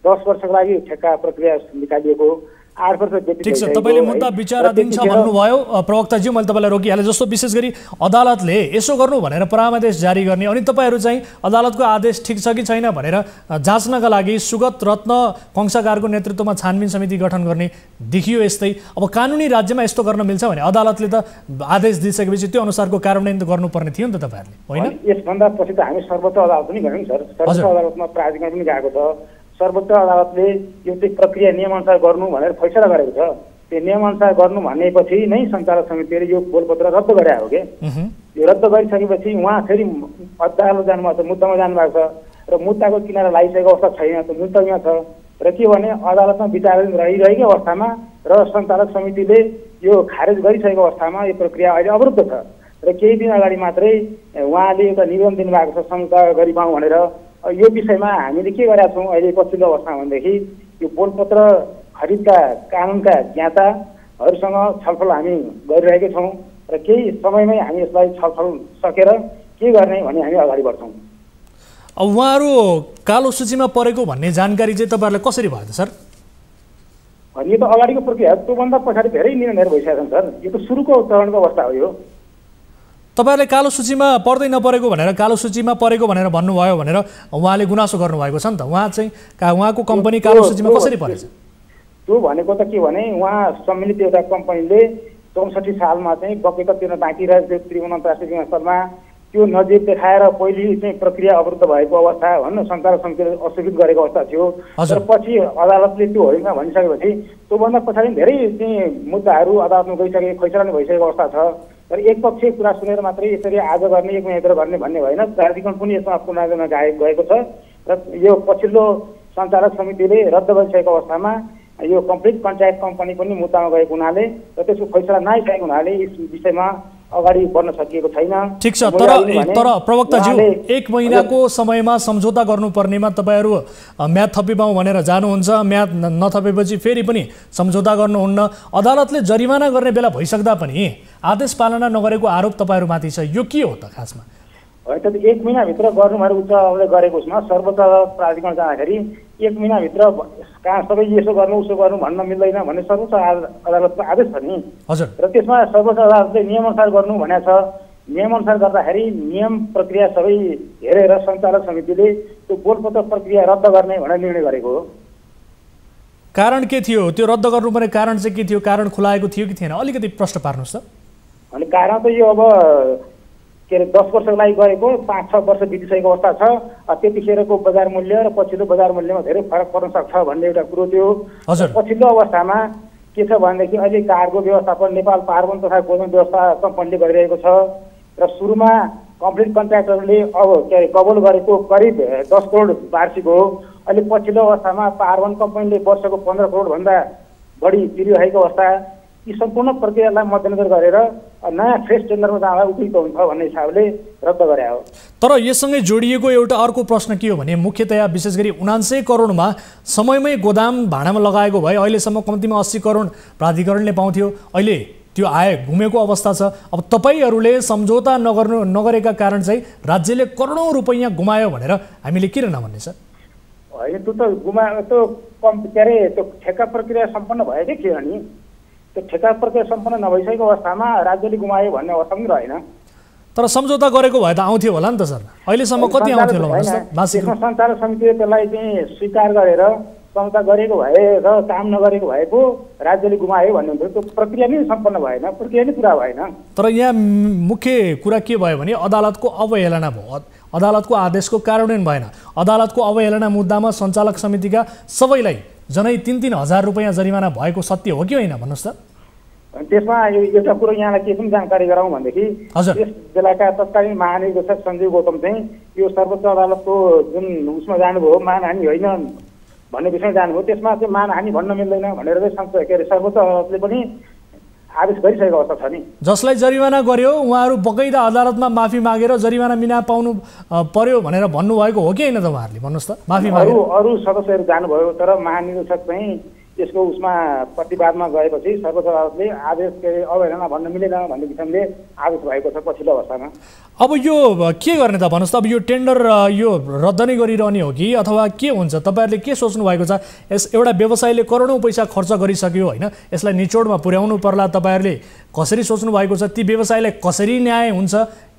10 वर्षको लागि ठेक्का प्रक्रिया निकालिएको, 8 वर्ष व्यतीत। ठिक छ, तपाईँले मुद्दा विचाराधीन छ भन्नुभयो प्रवक्ताज्यू, मैले तपाईँलाई रोकिहालेँ। जस्तो विशेष गरी अदालतले यसो गर्नु भनेर परामर्श जारी गर्ने अनि तपाईँहरू चाहिँ अदालतको आदेश ठिक छ कि छैन भनेर जाँच्नका लागि सुगत रत्न कंसाकारको नेतृत्वमा छानबिन समिति गठन गर्ने देखियो। यस्तै अब कानुनी राज्यमा यस्तो गर्न मिल्छ भने अदालतले त आदेश दिइसकेपछि त्यो अनुसारको कार्यान्वयन गर्नुपर्ने थियो नि त तपाईँहरूले, होइन? यसभन्दा पछि त हामी सर्वोच्च अदालत पनि गयौँ सर। सर्वोच्च अदालतमा प्राधिकरण पनि गएको छ। सर्वोच्च अदालतले यो चाहिँ प्रक्रिया नियमअनुसार गर्नु भनेर फैसला गरेको छ। त्यो नियमअनुसार गर्नु भनेपछि नै सञ्चालक समितिले यो बोलपत्र रद्द गरे हो के। यो रद्द गरिसकेपछि उहाँ फेरि अदालत जानुभएको छ, मुद्दामा जानुभएको छ र मुद्दाको किनारा लागिसकेको अवस्था छैन, त्यो मुद्दामा छ र के भने अदालतमा विचाराधीन रहिरहेको अवस्थामा र सञ्चालक समितिले यो खारेज गरिसकेको अवस्थामा यो प्रक्रिया अहिले अवरुद्ध छ र केही दिन अगाडि मात्रै उहाँले एउटा निवेदन दिनुभएको छ सम्झौता गरिपाउँ भनेर। यो विषयमा हामीले के गरेका छौँ अहिले पछिल्लो अवस्थामा भनेदेखि यो बोलपत्र खरिदका कानुनका ज्ञाताहरूसँग छलफल हामी गरिरहेका छौँ र केही समयमै हामी यसलाई छलफल सकेर के गर्ने भने हामी अगाडि बढ्छौँ। अब उहाँहरू कालो सूचीमा परेको भन्ने जानकारी चाहिँ तपाईँहरूलाई कसरी भयो त सर? यो त अगाडिको प्रक्रिया, त्योभन्दा पछाडि धेरै निर्णयहरू भइसकेका छन् सर। यो त सुरुको चरणको अवस्था हो। यो तपाईँहरूले कालो सूचीमा पर्दै नपरेको भनेर कालो सूचीमा परेको भनेर भन्नुभयो भनेर उहाँले गुनासो गर्नुभएको छ नि त। उहाँ चाहिँ उहाँको कम्पनी कालो सूचीमा कसरी परेछ? त्यो भनेको त के भने उहाँ सम्मिलित एउटा कम्पनीले 64 सालमा चाहिँ बकेका तिर्न बाँकी रहेको त्रिभुवन अन्तर्राष्ट्रिय विमानस्थलमा त्यो नजिर देखाएर पहिले चाहिँ प्रक्रिया अवरुद्ध भएको अवस्था भन्न सञ्चालक समितिले अस्वीकृत गरेको अवस्था थियो। तर पछि अदालतले त्यो होइन भनिसकेपछि त्योभन्दा पछाडि धेरै चाहिँ मुद्दाहरू अदालतमा गइसकेको फैसला नै भइसकेको अवस्था छ। तर एकपक्षीय कुरा सुनेर मात्रै यसरी आज गर्ने 1 महिनाभित्र गर्ने भन्ने होइन। प्राधिकरण पनि यसमा पुनरावलोकनमा गएको छ र यो पछिल्लो सञ्चालक समितिले रद्द गरिसकेको अवस्थामा यो कम्प्लिट कन्ट्र्याक्ट कम्पनी पनि मुद्दामा गएको हुनाले र त्यसको फैसला नआइसकेको हुनाले यस विषयमा अगाडि बढ्न सकिएको छैन। ठिक छ, तर प्रवक्ताज्यू 1 महिनाको समयमा सम्झौता गर्नुपर्नेमा तपाईहरू म्याद थपिपाउँ भनेर जानुहुन्छ, म्याद नथपेपछि फेरि पनि सम्झौता गर्नुहुन्न। अदालतले जरिवाना गर्ने बेला भइसक्दा पनि आदेश पालना नगरेको आरोप तपाईहरूमाथि छ, यो के हो त खासमा? होइन त 1 महिनाभित्र गर्नु भनेर उच्च अदालतले गरेको उसमा सर्वोच्च अदालत प्राधिकरण जाँदाखेरि 1 महिनाभित्र कहाँ सबै यसो गर्नु उसो गर्नु भन्न मिल्दैन भन्ने सर्वोच्च अदालतको आदेश छ नि। हजुर। र त्यसमा सर्वोच्च अदालतले नियमअनुसार गर्नु भनेको छ। नियमअनुसार गर्दाखेरि नियम प्रक्रिया सबै हेरेर सञ्चालक समितिले त्यो गोलपत्र प्रक्रिया रद्द गर्ने भनेर निर्णय गरेको हो। कारण के थियो? त्यो रद्द गर्नुपर्ने कारण चाहिँ के थियो? कारण खुलाएको थियो कि थिएन? अलिकति प्रश्न पार्नुहोस् त। अनि कारण त यो अब के अरे 10 वर्षको लागि गरेको 5-6 वर्ष बितिसकेको अवस्था छ। त्यतिखेरको बजार मूल्य र पछिल्लो बजार मूल्यमा धेरै फरक पर्न सक्छ भन्ने एउटा कुरो थियो। पछिल्लो अवस्थामा के छ भनेदेखि अहिले कारको व्यवस्थापन नेपाल पावर वन तथा गोदाम व्यवस्था कम्पनीले गरिरहेको छ र सुरुमा कम्प्लिट कन्ट्र्याक्टरले अब के अरे कबुल गरेको करिब 10 करोड वार्षिक हो। अहिले पछिल्लो अवस्थामा पावर वन कम्पनीले वर्षको 15 करोडभन्दा बढी तिरिरहेको अवस्था। यी सम्पूर्ण प्रक्रियालाई मध्यनजर गरेर नयाँ फ्रेस टेन्डरमा जाँदा उपयुक्त हुन्छ भन्ने हिसाबले रद्द गरे हो। तर यससँगै जोडिएको एउटा अर्को प्रश्न के हो भने मुख्यतया विशेष गरी 79 करोडमा समयमै गोदाम भाडामा लगाएको भए अहिलेसम्म कम्तीमा 80 करोड प्राधिकरणले पाउँथ्यो। अहिले त्यो आय घुमेको अवस्था छ। अब तपाईहरूले सम्झौता नगरेका कारण चाहिँ राज्यले करोडौँ रुपैयाँ गुमायो भनेर हामीले किन नभन्ने सर? होइन त्यो त गुमायो, त्यो के अरे त्यो ठेक्का प्रक्रिया सम्पन्न भएकै थियो नि। त्यो ठेक्का प्रक्रिया सम्पन्न नभइसकेको अवस्थामा राज्यले गुमायो भन्ने अवस्था पनि रहेन। तर सम्झौता गरेको भए त आउँथ्यो होला नि त सर? अहिलेसम्म कति आउँथ्यो होला भन्नुहोस् त? त्यसमा सञ्चालक समितिले त्यसलाई चाहिँ स्वीकार गरेर सम्झौता गरेको भए र काम नगरेको भएको राज्यले गुमायो भन्ने हुन्थ्यो। त्यो प्रक्रिया नै सम्पन्न भएन, प्रक्रिया नै पुरा भएन। तर यहाँ मुख्य कुरा के भयो भने अदालतको अवहेलना भयो। अदालतको आदेशको कार्यान्वयन भएन। अदालतको अवहेलना मुद्दामा सञ्चालक समितिका सबैलाई जनै 3-3 हजार रुपैयाँ जरिवाना भएको सत्य हो कि होइन भन्नुहोस् त? त्यसमा एउटा कुरो यहाँलाई के पनि जानकारी गराउँ भनेदेखि त्यस बेलाका तत्कालीन महानिर्देशक सञ्जीव गौतम चाहिँ यो सर्वोच्च अदालतको जुन उसमा जानुभयो मानहानि होइन भन्ने विषयमा जानुभयो। त्यसमा चाहिँ मानहानि भन्न मिल्दैन भनेर चाहिँ के अरे सर्वोच्च अदालतले पनि आदेश गरिसकेको अवस्था छ नि। जसलाई जरिवाना गर्यो उहाँहरू बगैँदा अदालतमा माफी मागेर जरिवाना बिना पाउनु पर्यो भनेर भन्नुभएको हो कि होइन त उहाँहरूले? भन्नुहोस् त। माफी मागेर अरू सदस्यहरू जानुभयो तर महानिर्देशक चाहिँ यसको उसमा प्रतिवादमा गएपछि सर्वोच्च अदालतले आदेश के अवहेलना भन्न मिलेन भन्ने किसिमले आदेश भएको छ पछिल्लो अवस्थामा। अब यो के गर्ने त भन्नुहोस् त? अब यो टेन्डर यो रद्द नै गरिरहने हो कि अथवा के हुन्छ? तपाईँहरूले के सोच्नु भएको छ? एउटा व्यवसायले करोडौँ पैसा खर्च गरिसक्यो होइन, यसलाई निचोडमा पुर्याउनु पर्ला। तपाईँहरूले कसरी सोच्नु भएको छ? ती व्यवसायलाई कसरी न्याय हुन्छ?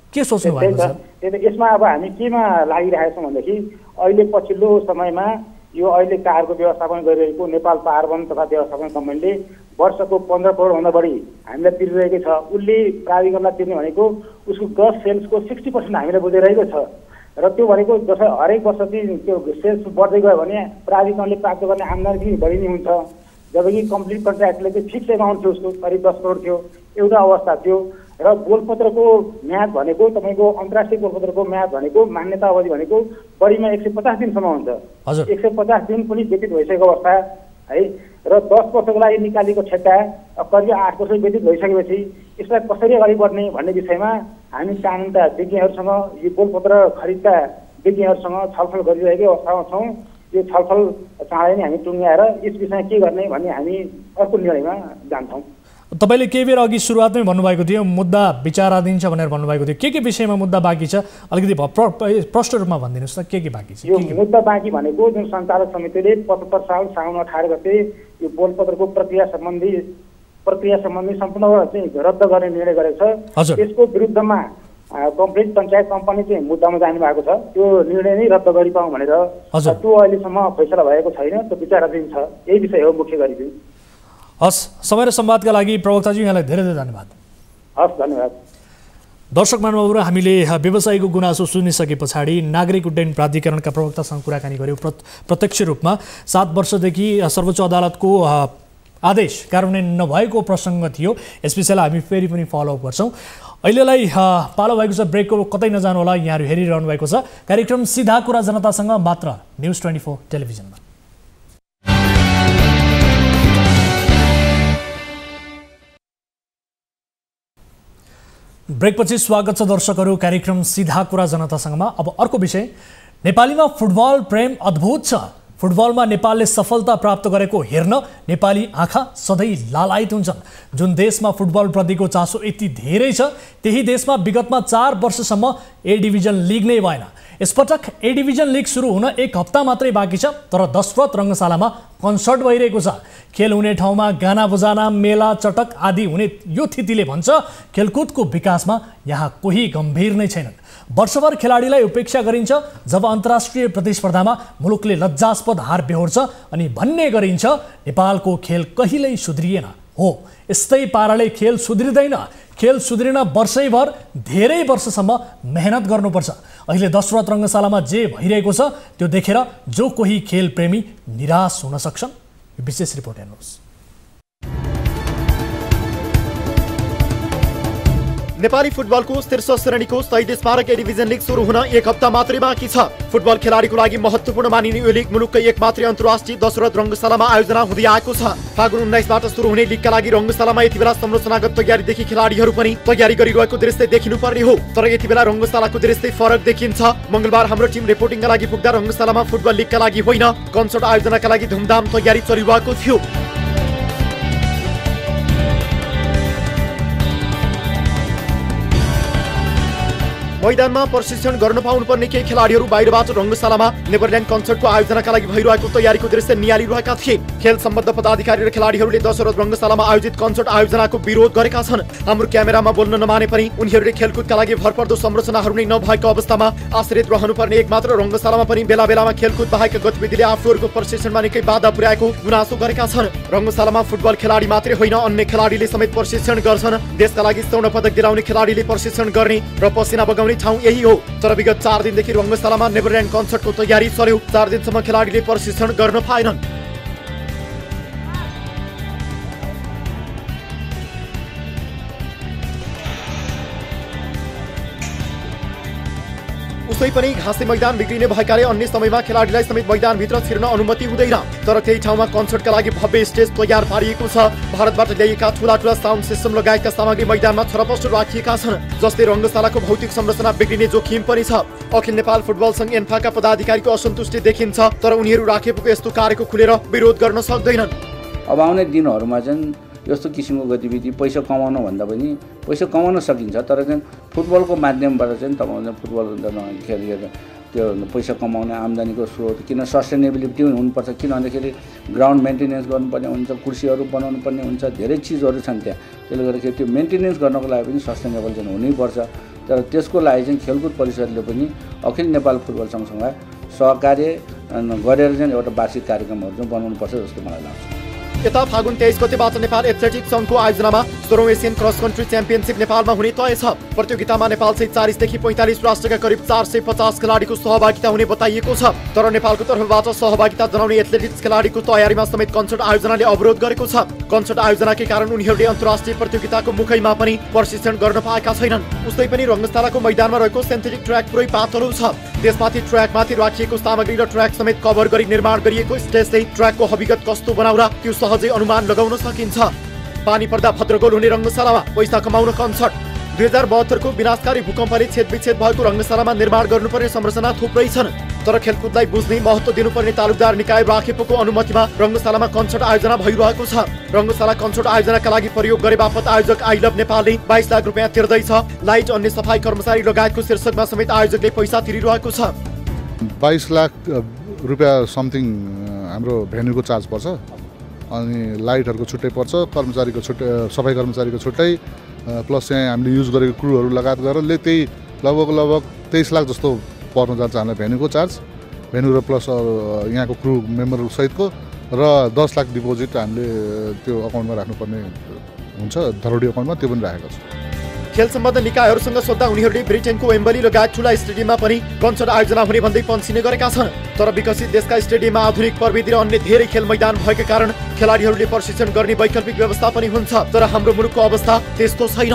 के सोच्नु भएको छ? यसमा अब हामी केमा लागिरहेका छौँ भनेदेखि अहिले पछिल्लो समयमा यो अहिले कारको व्यवस्थापन गरिरहेको नेपाल पावर वन तथा व्यवस्थापन कम्पनीले वर्षको 15 करोडभन्दा बढी हामीलाई तिरिरहेकै छ। उसले प्राधिकरणलाई तिर्ने भनेको उसको ग्रस सेल्सको 60% हामीलाई बुझिरहेको छ र त्यो भनेको जसै हरेक वर्ष चाहिँ त्यो सेल्स बढ्दै गयो भने प्राधिकरणले प्राप्त गर्ने आम्दानी पनि बढी नै हुन्छ। जबकि कम्प्लिट कन्ट्र्याक्टले चाहिँ फिक्स एमाउन्ट थियो, उसको करिब 10 करोड थियो एउटा अवस्था थियो। र गोलपत्रको म्याद भनेको तपाईँको अन्तर्राष्ट्रिय गोलपत्रको म्याद भनेको मान्यता अवधि भनेको बढीमा 150 दिनसम्म हुन्छ। 150 दिन पनि व्यतीत भइसकेको अवस्था है र 10 वर्षको लागि निकालेको ठेक्का करिब 8 वर्ष व्यतीत भइसकेपछि यसलाई कसरी अगाडि बढ्ने भन्ने विषयमा हामी कानुनका विज्ञहरूसँग यो गोलपत्र खरिदका विज्ञहरूसँग छलफल गरिरहेकै अवस्थामा छौँ। यो छलफल चाँडै नै हामी टुङ्ग्याएर यस विषयमा के गर्ने भन्ने हामी अर्को निर्णयमा जान्छौँ। तपाईँले केही बेर अघि सुरुवातमै भन्नुभएको थियो मुद्दा विचाराधीन छ भनेर भन्नुभएको थियो। के विषयमा मुद्दा बाँकी छ अलिकति प्रष्ट रूपमा भनिदिनुहोस् त? के बाँकी छ? यो मुद्दा बाँकी भनेको जुन सञ्चालक समितिले 75 साल साउन 18 गते यो गोलपत्रको प्रक्रिया सम्बन्धी सम्पूर्ण चाहिँ रद्द गर्ने निर्णय गरेको छ। त्यसको विरुद्धमा कम्प्लिट कन्ट्र्याक्ट कम्पनी चाहिँ मुद्दामा जानु भएको छ। त्यो निर्णय नै रद्द गरिपाउँ भनेर त्यो अहिलेसम्म फैसला भएको छैन, त्यो विचाराधीन छ। यही विषय हो मुख्य गरी। हस्, समय र संवादका लागि प्रवक्ताजी यहाँलाई धेरै धेरै धन्यवाद। हस्, धन्यवाद। दर्शक महानुभावहरू, हामीले व्यवसायीको गुनासो सुनिसके पछाडि नागरिक उड्डयन प्राधिकरणका प्रवक्तासँग कुराकानी गऱ्यौँ। प्रत्यक्ष रूपमा 7 वर्षदेखि सर्वोच्च अदालतको आदेश कार्यान्वयन नभएको प्रसङ्ग थियो। यस विषयलाई हामी फेरि पनि फलोअप गर्छौँ। अहिलेलाई पालो भएको छ ब्रेकको, कतै नजानु होला। यहाँहरू हेरिरहनु भएको छ कार्यक्रम सिधा कुरा जनतासँग मात्र न्युज 24 टेलिभिजनमा। ब्रेकपछि स्वागत छ दर्शकहरू कार्यक्रम सीधा कुरा जनतासँगमा। अब अर्को विषय, नेपालीमा फुटबल प्रेम अद्भुत छ। फुटबलमा नेपालले सफलता प्राप्त गरेको हेर्न नेपाली आँखा सधैँ लालायित हुन्छन्। जुन देशमा फुटबलप्रतिको चासो यति धेरै छ त्यही देशमा विगतमा 4 वर्षसम्म ए डिभिजन लिग नै भएन। यसपटक ए डिभिजन लिग सुरु हुन 1 हप्ता मात्रै बाँकी छ, तर दशरथ रङ्गशालामा कन्सर्ट भइरहेको छ। खेल हुने ठाउँमा गाना बजाना, मेला चटक आदि हुने यो थितिले भन्छ खेलकुदको विकासमा यहाँ कोही गम्भीर नै छैनन्। वर्षभर खेलाडीलाई उपेक्षा गरिन्छ, जब अन्तर्राष्ट्रिय प्रतिस्पर्धामा मुलुकले लज्जास्पद हार बेहोर्छ अनि भन्ने गरिन्छ नेपालको खेल कहिल्यै सुध्रिएन। हो, यस्तै पाराले खेल सुध्रिँदैन। खेल सुध्रिन वर्षैभर धेरै वर्षसम्म मेहनत गर्नुपर्छ। अहिले दशरथ रङ्गशालामा जे भइरहेको छ त्यो देखेर जो कोही खेल प्रेमी निराश हुन सक्छन्। विशेष रिपोर्ट हेर्नुहोस्। नेपाली फुटबलको शीर्ष श्रेणीको शहीद स्मारक ए डिभिजन लिग सुरु हुन 1 हप्ता मात्रै बाँकी छ। फुटबल खेलाडीको लागि महत्त्वपूर्ण मानिने यो लिग मुलुककै एकमात्रै अन्तर्राष्ट्रिय दशरथ रङ्गशालामा आयोजना हुँदै आएको छ। फागुन 19 बाट सुरु हुने लिगका लागि रङ्गशालामा यति बेला संरचनागत तयारीदेखि खेलाडीहरू पनि तयारी गरिरहेको दृश्य देखिनुपर्ने हो, तर यति बेला रङ्गशालाको दृश्य फरक देखिन्छ। मङ्गलबार हाम्रो टिम रिपोर्टिङका लागि पुग्दा रङ्गशालामा फुटबल लिगका लागि होइन, कन्सर्ट आयोजनाका लागि धुमधाम तयारी चलिरहेको थियो। मैदानमा प्रशिक्षण गर्न पाउनुपर्ने केही खेलाडीहरू बाहिरबाट रङ्गशालामा नेभरल्यान्ड कन्सर्टको आयोजनाका लागि भइरहेको तयारीको दृश्य निहालिरहेका थिए। खेल सम्बद्ध पदाधिकारी र खेलाडीहरूले दशरथ रङ्गशालामा आयोजित कन्सर्ट आयोजनाको विरोध गरेका छन्। हाम्रो क्यामेरामा बोल्न नमाने पनि उनीहरूले खेलकुदका लागि भरपर्दो संरचनाहरू नै नभएको अवस्थामा आश्रित रहनुपर्ने एकमात्र रङ्गशालामा पनि बेला बेलामा खेलकुद बाहेक गतिविधिले आफूहरूको प्रशिक्षणमा निकै बाधा पुर्याएको गुनासो गरेका छन्। रङ्गशालामा फुटबल खेलाडी मात्रै होइन, अन्य खेलाडीले समेत प्रशिक्षण गर्छन्। देशका लागि स्वर्ण पदक दिलाउने खेलाडीले प्रशिक्षण गर्ने र पसिना बगाउने ठाउँ यही हो, तर विगत 4 दिनदेखि रङ्गशालामा नेभरल्यान्ड कन्सर्टको तयारी चल्यो। 4 दिनसम्म खेलाडीले प्रशिक्षण गर्न पाएनन्। उसै पनि घाँसे मैदान बिग्रिने भएकाले अन्य समयमा खेलाडीलाई समेत मैदानभित्र छिर्न अनुमति हुँदैन, तर त्यही ठाउँमा कन्सर्टका लागि भव्य स्टेज तयार पारिएको छ। भारतबाट ल्याइएका ठुला ठुला साउन्ड सिस्टम लगायतका सामग्री मैदानमा छरपष्ट राखिएका छन्, जसले रङ्गशालाको भौतिक संरचना बिग्रिने जोखिम पनि छ। अखिल नेपाल फुटबल संघ एन्फाका पदाधिकारीको असन्तुष्टि देखिन्छ, तर उनीहरू राखेको यस्तो कार्यको खुलेर विरोध गर्न सक्दैनन्। अब आउने दिनहरूमा चाहिँ यस्तो किसिमको गतिविधि पैसा कमाउनु भन्दा पनि पैसा कमाउन सकिन्छ, तर चाहिँ फुटबलको माध्यमबाट चाहिँ तपाईँले फुटबल खेलेर त्यो पैसा कमाउने आम्दानीको स्रोत किन सस्टेनेबिलिटी हुनुपर्छ, किन भन्दाखेरि ग्राउन्ड मेन्टेनेन्स गर्नुपर्ने हुन्छ, कुर्सीहरू बनाउनु पर्ने हुन्छ, धेरै चिजहरू छन् त्यहाँ। त्यसले गर्दाखेरि त्यो मेन्टेनेन्स गर्नको लागि पनि सस्टेनेबल चाहिँ हुनैपर्छ। तर त्यसको लागि चाहिँ खेलकुद परिषदले पनि अखिल नेपाल फुटबल सङ्घसँग सहकार्य गरेर चाहिँ एउटा वार्षिक कार्यक्रमहरू चाहिँ बनाउनुपर्छ जस्तो मलाई लाग्छ। यता फागुन 23 गतेबाट नेपाल एथलेटिक सङ्घको आयोजनामा 16औं एसियन क्रस कन्ट्री च्याम्पियनसिप नेपालमा हुने तय छ। प्रतियोगितामा नेपालसहित 40 देखि 45 राष्ट्रका करिब 450 खेलाडीको सहभागिता हुने बताइएको छ, तर नेपालको तर्फबाट सहभागिता जनाउने एथलेटिक्स खेलाडीको तयारीमा समेत कन्सर्ट आयोजनाले अवरोध गरेको छ। कन्सर्ट आयोजनाकै कारण उनीहरूले अन्तर्राष्ट्रिय प्रतियोगिताको मुखैमा पनि प्रशिक्षण गर्न पाएका छैनन्। उस्तै पनि रङ्गशालाको मैदानमा रहेको सिन्थेटिक ट्र्याक पुरै पातलो छ। त्यसमाथि ट्र्याकमाथि राखिएको सामग्री र ट्र्याक समेत कभर गरी निर्माण गरिएको स्टेजले ट्र्याकको हकीकत कस्तो बनाउला त्यो सहजै अनुमान लगाउन सकिन्छ। पानी पर्दा भद्रगोल हुने रङ्गशालामा पैसा कमाउन कन्सर्ट। 2072 को विनाशकारी भूकम्पले छेदविच्छेद भएको रङ्गशालामा निर्माण गर्नुपर्ने संरचना थुप्रै छन्, तर खेलकुदलाई बुझ्ने महत्त्व दिनुपर्ने तालुकदार निकाय राखेको अनुमतिमा रङ्गशालामा कन्सर्ट आयोजना भइरहेको छ। रङ्गशाला कन्सर्ट आयोजनाका लागि प्रयोग गरे बापत आयोजक आई लभ नेपालले 22 लाख रुपियाँ तिर्दैछ। लाइट, अन्य सफाई कर्मचारी लगायतको शीर्षकमा समेत आयोजकले पैसा तिरिरहेको छ। 22 लाख रुपियाँ समथिङ हाम्रो भेन्यूको चार्ज पर्छ, अनि लाइटहरूको छुट्टै पर्छ, कर्मचारीको छुट्टै, सफाई कर्मचारीको छुट्टै, प्लस चाहिँ हामीले युज गरेको क्रुहरू लगायत गरेर त्यही लगभग 23 लाख जस्तो पर्न जान्छ हामीलाई भेन्यूको चार्ज, भेन्यू र प्लस यहाँको क्रु मेम्बरहरू सहितको, र 10 लाख डिपोजिट हामीले त्यो अकाउन्टमा राख्नुपर्ने हुन्छ, धरोडी अकाउन्टमा, त्यो पनि राखेको छ। खेल सम्बद्ध निकायहरूसँग सोद्धा उनीहरूले ब्रिटेनको वेम्बली लगायत ठुला स्टेडियममा पनि कन्सर्ट आयोजना हुने भन्दै पन्सिने गरेका छन्, तर विकसित देशका स्टेडियममा आधुनिक प्रविधि र अन्य धेरै खेल मैदान भएको कारण खेलाडीहरूले प्रशिक्षण गर्ने वैकल्पिक व्यवस्था पनि हुन्छ, तर हाम्रो मुलुकको अवस्था त्यस्तो छैन।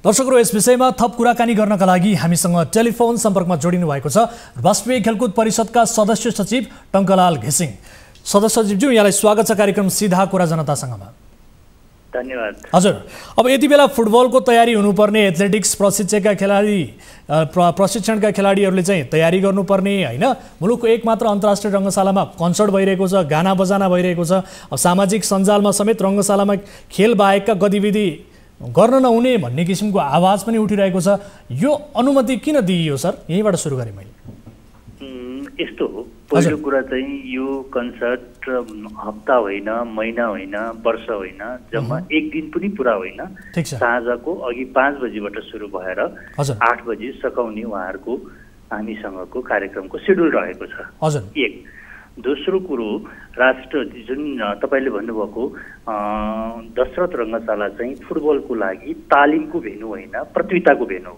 दर्शकहरू, यस विषयमा थप कुराकानी गर्नका लागि हामीसँग टेलिफोन सम्पर्कमा जोडिनु भएको छ राष्ट्रिय खेलकुद परिषदका सदस्य सचिव टङ्कलाल घिसिङ। सदस्य सचिवज्यू, यहाँलाई स्वागत छ कार्यक्रम सीधा कुरा जनतासँगमा। धन्यवाद। हजुर, अब यति बेला फुटबलको तयारी हुनुपर्ने एथलेटिक्स प्रशिक्षणका खेलाडीहरूले चाहिँ तयारी गर्नुपर्ने होइन, मुलुकको एकमात्र अन्तर्राष्ट्रिय रङ्गशालामा कन्सर्ट भइरहेको छ, गाना बजाना भइरहेको छ, अब सामाजिक सञ्जालमा समेत रङ्गशालामा खेल बाहेकका गतिविधि गर्न नहुने भन्ने किसिमको आवाज पनि उठिरहेको छ। यो अनुमति किन दिइयो सर? यहीँबाट सुरु गरेँ मैले। यस्तो हो, पहिलो कुरा चाहिँ यो कन्सर्ट हप्ता होइन, महिना होइन, वर्ष होइन, जम्मा एक दिन पनि पुरा होइन। साँझको अघि 5 बजीबाट सुरु भएर 8 बजी सकाउने उहाँहरूको हामीसँगको कार्यक्रमको सेड्युल रहेको छ। एक। दोस्रो कुरो, राष्ट्र जुन तपाईँले भन्नुभएको दशरथ रङ्गशाला चाहिँ फुटबलको लागि तालिमको भेन्यू होइन, प्रतियोगिताको भेन्यू हो।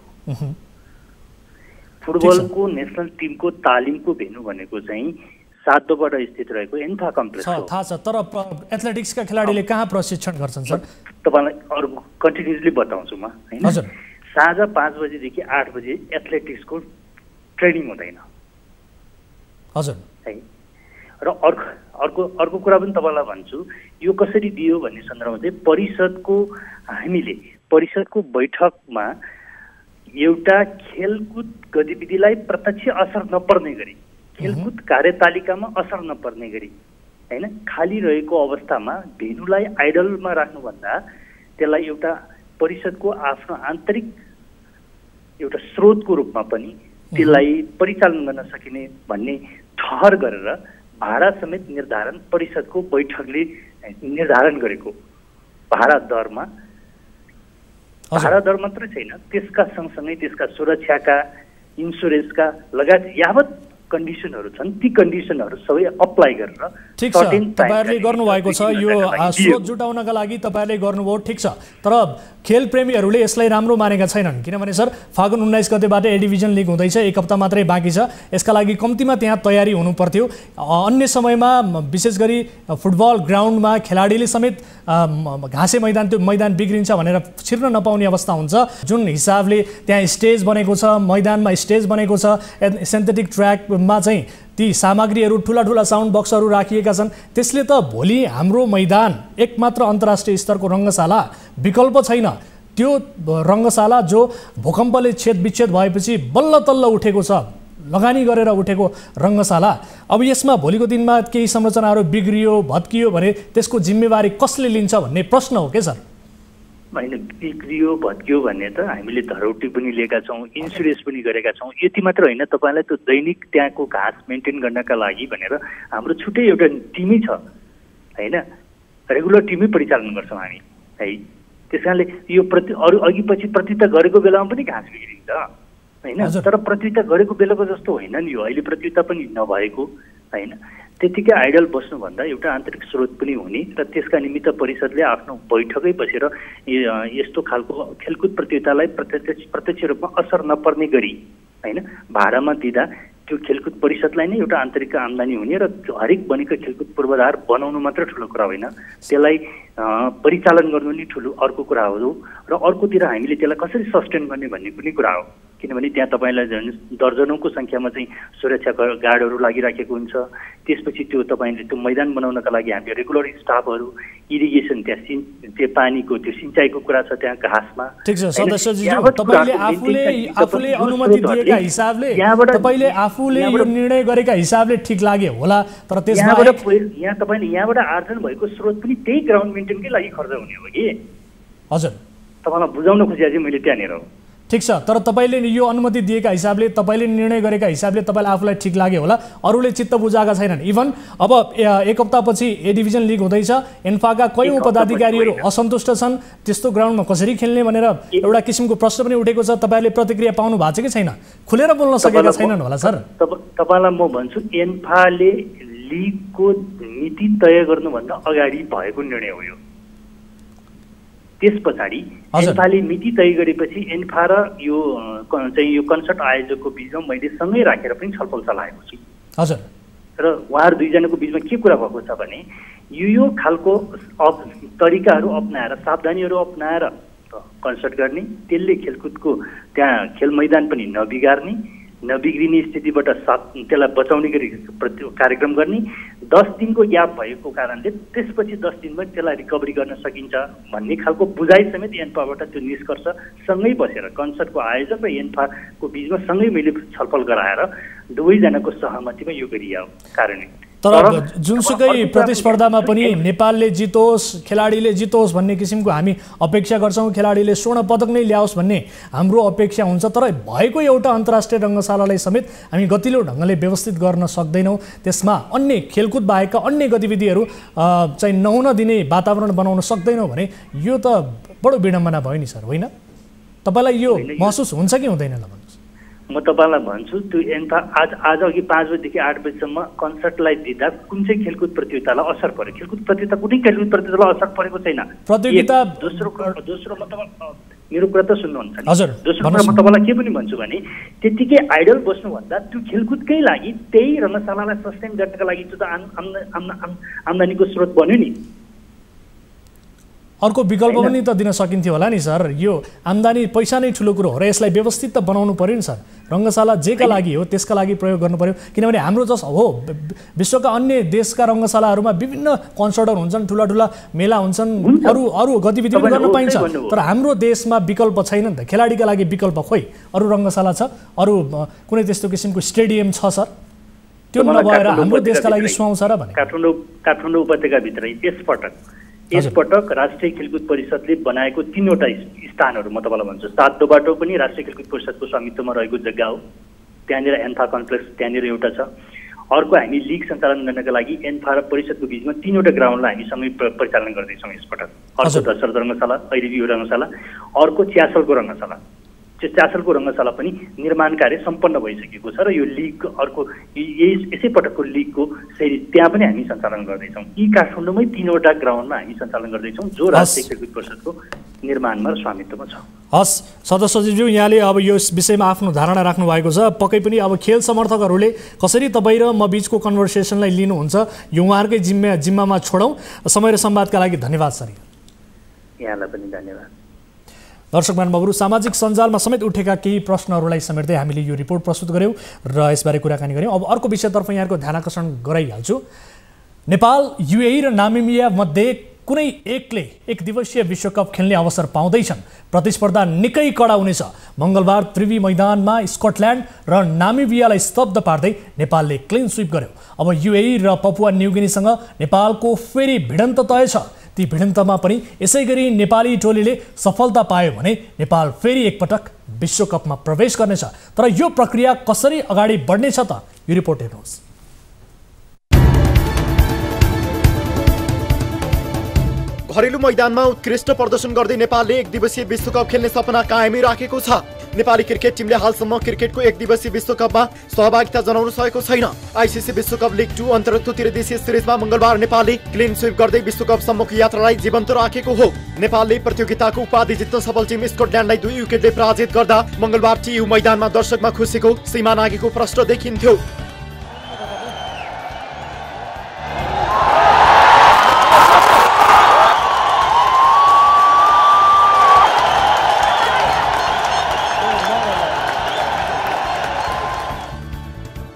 फुटबलको नेसनल टिमको तालिमको भेन्यू भनेको चाहिँ सातोबाट स्थित रहेको एन्फा कम्प्लेक्स हो। थाहा छ, तर एथलेटिक्सका खेलाडीले कहाँ प्रशिक्षण गर्छन् सर? तपाईँलाई अरू कन्टिन्युसली बताउँछु म, हैन? साँझ 5 बजेदेखि 8 बजे एथलेटिक्सको ट्रेनिङ हुँदैन। हजुर है। र अर्को कुरा पनि तपाईँलाई भन्छु, यो कसरी दियो भन्ने सन्दर्भमा चाहिँ हामीले परिषदको बैठकमा एउटा खेलकुद गतिविधिलाई प्रत्यक्ष असर नपर्ने गरी, खेलकुद कार्यतालिकामा असर नपर्ने गरी, हैन, खाली रहेको अवस्थामा भेन्यूलाई आइडलमा राख्नुभन्दा त्यसलाई एउटा परिषदको आफ्नो आन्तरिक एउटा स्रोतको रूपमा पनि त्यसलाई परिचालन गर्न सकिने भन्ने ठहर गरेर भाडा समेत निर्धारण परिषदको बैठकले निर्धारण गरेको भाडा दरमा मात्रै छैन, त्यसका सँगसँगै त्यसका सुरक्षाका, इन्सुरेन्सका लगायत यावत कन्डिसनहरू छन्, ती कन्डिसनहरू सबै अप्लाई गरेर ठिक छ तपाईहरुले गर्नुभएको छ। यो स्रोत जुटाउनका लागि तपाईहरुले गर्नुभयो, ठिक छ। तर खेल प्रेमीहरूले यसलाई राम्रो मानेका छैनन्, किनभने सर फागुन 19 गतेबाट ए डिभिजन लिग हुँदैछ, एक हप्ता मात्रै बाँकी छ। यसका लागि कम्तीमा त्यहाँ तयारी हुनु पर्थ्यो। अन्य समयमा विशेष गरी फुटबल ग्राउन्डमा खेलाडीले समेत घाँसे मैदान, त्यो मैदान बिग्रिन्छ भनेर छिर्न नपाउने अवस्था हुन्छ। जुन हिसाबले त्यहाँ स्टेज बनेको छ, मैदानमा स्टेज बनेको छ, सिन्थेटिक ट्र्याकमा चाहिँ ती सामग्रीहरू, ठुला साउन्ड बक्सहरू राखिएका छन्, त्यसले त भोलि हाम्रो मैदान एकमात्र अन्तर्राष्ट्रिय स्तरको रङ्गशाला विकल्प छैन। त्यो रङ्गशाला जो भूकम्पले छेदविच्छेद भएपछि बल्ल तल्ल उठेको छ, लगानी गरेर उठेको रङ्गशाला, अब यसमा भोलिको दिनमा केही संरचनाहरू बिग्रियो भत्कियो भने त्यसको जिम्मेवारी कसले लिन्छ भन्ने प्रश्न हो के सर? होइन, बिग्रियो भत्कियो भन्ने त हामीले धरौटी पनि लिएका छौँ, इन्सुरेन्स पनि गरेका छौँ। यति मात्र होइन, तपाईँलाई त्यो दैनिक त्यहाँको घाँस मेन्टेन गर्नका लागि भनेर हाम्रो छुट्टै एउटा टिमै छ, होइन, रेगुलर टिमै परिचालन गर्छौँ हामी, है। त्यस कारणले यो अरू अघि पछि प्रतियोगिता गरेको बेलामा पनि घाँस बिग्रिन्छ, होइन, तर प्रतियोगिता गरेको बेलाको जस्तो होइन नि यो अहिले प्रतियोगिता पनि नभएको, होइन। त्यतिकै आइडल बस्नुभन्दा एउटा आन्तरिक स्रोत पनि हुने र त्यसका निमित्त परिषदले आफ्नो बैठकै बसेर यस्तो खालको खेलकुद प्रतियोगितालाई प्रत्यक्ष रूपमा असर नपर्ने गरी, होइन, भाडामा दिँदा त्यो खेलकुद परिषदलाई नै एउटा आन्तरिक आम्दानी हुने र हरेक बनेको खेलकुद पूर्वाधार बनाउनु मात्र ठुलो कुरा होइन, त्यसलाई परिचालन गर्नु नि ठुलो अर्को कुरा हो। र अर्कोतिर हामीले त्यसलाई कसरी सस्टेन गर्ने भन्ने पनि कुरा हो, किनभने त्यहाँ तपाईँलाई दर्जनौँको सङ्ख्यामा चाहिँ सुरक्षा गार्डहरू लागिराखेको हुन्छ। त्यसपछि त्यो तपाईँले त्यो मैदान बनाउनका लागि हामीले रेगुलर स्टाफहरू, इरिगेसन, त्यहाँ त्यो पानीको त्यो सिँचाइको कुरा छ त्यहाँ घाँसमा। ठिक छ सदस्यजी, तपाईँले आफूले अनुमति दिएका हिसाबले, तपाईँले आफूले यो निर्णय गरेका हिसाबले ठिक लाग्यो होला, तर त्यसबाट यहाँ तपाईँले यहाँबाट आर्जन भएको स्रोत पनि त्यही ग्राउन्ड मेन्टेनकै लागि खर्च हुने हो कि? हजुर, तपाईँलाई बुझाउन खोजेको चाहिँ मैले त्यहाँनिर हो। ठिक छ, तर तपाईँले यो अनुमति दिएका हिसाबले, तपाईँले निर्णय गरेका हिसाबले तपाईँलाई आफूलाई ठिक लाग्यो होला, अरूले चित्त बुझाएका छैनन्। इभन अब एक हप्तापछि ए डिभिजन लिग हुँदैछ, एन्फाका कयौँ पदाधिकारीहरू असन्तुष्ट छन्, त्यस्तो ग्राउन्डमा कसरी खेल्ने भनेर एउटा किसिमको प्रश्न पनि उठेको छ। तपाईँले प्रतिक्रिया पाउनु भएको छ कि छैन? खुलेर बोल्न सकेका छैनन् होला सर? तपाईँलाई म भन्छु, एन्फाले लिगको नीति तय गर्नुभन्दा अगाडि भएको निर्णय हो यो। त्यस पछाडि एन्फाले मिति तय गरेपछि एन्फा र यो कन्सर्ट आयोजकको बिचमा मैले सँगै राखेर पनि छलफल चलाएको छु। हजुर, र उहाँहरू दुईजनाको बिचमा के कुरा भएको छ भने यो खालको तरिकाहरू अप्नाएर, सावधानीहरू अप्नाएर कन्सर्ट गर्ने, त्यसले खेलकुदको त्यहाँ खेल मैदान पनि नबिग्रिने स्थितिबाट त्यसलाई बचाउने गरी कार्यक्रम गर्ने, 10 दिनको ग्याप भएको कारणले त्यसपछि 10 दिनमा त्यसलाई रिकभरी गर्न सकिन्छ भन्ने खालको बुझाइ समेत एन्फाबाट त्यो निष्कर्ष सँगै बसेर कन्सर्टको आयोजक र एन्फाको बिचमा सँगै मैले छलफल गराएर दुवैजनाको सहमतिमा यो गरियो कार्यान्वयन। तर जुनसुकै प्रतिस्पर्धामा पनि नेपालले जितोस्, खेलाडीले जितोस् भन्ने किसिमको हामी अपेक्षा गर्छौँ, खेलाडीले स्वर्ण पदक नै ल्याओस् भन्ने हाम्रो अपेक्षा हुन्छ। तर भएको एउटा अन्तर्राष्ट्रिय रङ्गशालालाई समेत हामी गतिलो ढङ्गले व्यवस्थित गर्न सक्दैनौँ। त्यसमा अन्य खेलकुद बाहेकका अन्य गतिविधिहरू चाहिँ नहुन दिने वातावरण बनाउन सक्दैनौँ भने यो त बडो विडम्बना भयो नि सर, होइन? तपाईँलाई यो महसुस हुन्छ कि हुँदैन ल भन्नुहोस्? म तपाईँलाई भन्छु त्यो एन्फा आज अघि 5 बजीदेखि 8 बजीसम्म कन्सर्टलाई दिँदा कुन चाहिँ खेलकुद प्रतियोगितालाई असर पर्यो? खेलकुद प्रतियोगिता कुनै खेलकुद प्रतियोगितालाई असर परेको छैन। प्रतियोगिता दोस्रो म तपाईँ मेरो कुरा त सुन्नुहुन्छ नि? हजुर, दोस्रो कुरा म तपाईँलाई के पनि भन्छु भने त्यतिकै आइडल बस्नुभन्दा त्यो खेलकुदकै लागि त्यही रङ्गशालालाई सस्टेन गर्नका लागि त्यो त आम्दानीको स्रोत बन्यो नि। अर्को विकल्प पनि त दिन सकिन्थ्यो होला नि सर। यो आम्दानी पैसा नै ठुलो कुरो हो र यसलाई व्यवस्थित त बनाउनु पर्यो नि सर। रङ्गशाला जेका लागि हो त्यसका लागि प्रयोग गर्नु पर्यो, किनभने हाम्रो जस हो विश्वका अन्य देशका रङ्गशालाहरूमा विभिन्न कन्सर्टहरू हुन्छन्, ठुला ठुला मेला हुन्छन्, अरू गतिविधि पनि गर्न पाइन्छ। तर हाम्रो देशमा विकल्प छैन नि त। खेलाडीका लागि विकल्प खोइ अरू रङ्गशाला छ, अरू कुनै त्यस्तो किसिमको स्टेडियम छ सर? त्यो नभएर हाम्रो देशका लागि सुहाउँछ र भने काठमाडौँ उपत्यकाभित्रै यसपटक राष्ट्रिय खेलकुद परिषदले बनाएको 3वटा स्थानहरू म तपाईँलाई भन्छु। सातदोबाटो पनि राष्ट्रिय खेलकुद परिषदको स्वामित्वमा रहेको जग्गा हो। त्यहाँनिर एन्फा कम्प्लेक्स त्यहाँनिर एउटा छ। अर्को हामी लिग सञ्चालन गर्नका लागि एन्फा र परिषदको बिचमा 3वटा ग्राउन्डलाई हामी सँगै परिचालन गर्दैछौँ यसपटक। अर्को दशरथ रङ्गशाला, अहिले यो रङ्गशाला, अर्को च्यासलको रङ्गशाला। च्यासलको रङ्गशाला पनि निर्माण कार्य सम्पन्न भइसकेको छ र यो लिग अर्को यसै पटकको लिगको सेरी त्यहाँ पनि हामी सञ्चालन गर्दैछौँ। यी काठमाडौँमै 3वटा ग्राउन्डमा हामी सञ्चालन गर्दैछौँ जो राष्ट्रिय खेलकुद परिषदको निर्माणमा र स्वामित्वमा छ। हस् सदस्य सचिवज्यू, यहाँले अब यो विषयमा आफ्नो धारणा राख्नु भएको छ। पक्कै पनि अब खेल समर्थकहरूले कसरी तपाईँ र म बिचको कन्भर्सेसनलाई लिनुहुन्छ यो उहाँहरूकै जिम्मामा छोडौँ। समय र संवादका लागि धन्यवाद सर। यहाँलाई पनि धन्यवाद। दर्शक महानुभावहरू, सामाजिक सञ्जालमा समेत उठेका केही प्रश्नहरूलाई समेट्दै हामीले यो रिपोर्ट प्रस्तुत गऱ्यौँ र यसबारे कुराकानी गऱ्यौँ। अब अर्को विषयतर्फ यहाँको ध्यान आकर्षण गराइहाल्छु। नेपाल, युएई र नामिबिया मध्ये कुनै एकले एक दिवसीय विश्वकप खेल्ने अवसर पाउँदैछन्। प्रतिस्पर्धा निकै कडा हुनेछ। मङ्गलबार त्रिवी मैदानमा स्कटल्यान्ड र नामिबियालाई स्तब्ध पार्दै नेपालले क्लिन स्विप गर्यो। अब युएई र पपुवा न्युगिनीसँग नेपालको फेरि भिडन्त तय छ। ती भिडन्तमा पनि यसै गरी नेपाली टोलीले सफलता पायो भने नेपाल फेरि एकपटक विश्वकपमा प्रवेश गर्नेछ। तर यो प्रक्रिया कसरी अगाडि बढ्नेछ त यो रिपोर्ट हेर्नुहोस्। घरेलु मैदानमा उत्कृष्ट प्रदर्शन गर्दै नेपालले एक दिवसीय विश्वकप खेल्ने सपना कायमै राखेको छ। नेपाली क्रिकेट टिमले हालसम्म क्रिकेटको एक दिवसीय विश्वकपमा सहभागिता जनाउन सकेको छैन। आइसिसी विश्वकप लिग 2 अन्तर्गत त्रिदेशीय सिरिजमा मङ्गलबार नेपालले क्लिन स्विप गर्दै विश्वकपसम्मको यात्रालाई जीवन्त राखेको हो। नेपालले प्रतियोगिताको उपाधि जित्न सफल टिम स्कटल्यान्डलाई 2 विकेटले पराजित गर्दा मङ्गलबार टियु मैदानमा दर्शकमा खुसीको सीमा नागेको प्रश्न देखिन्थ्यो।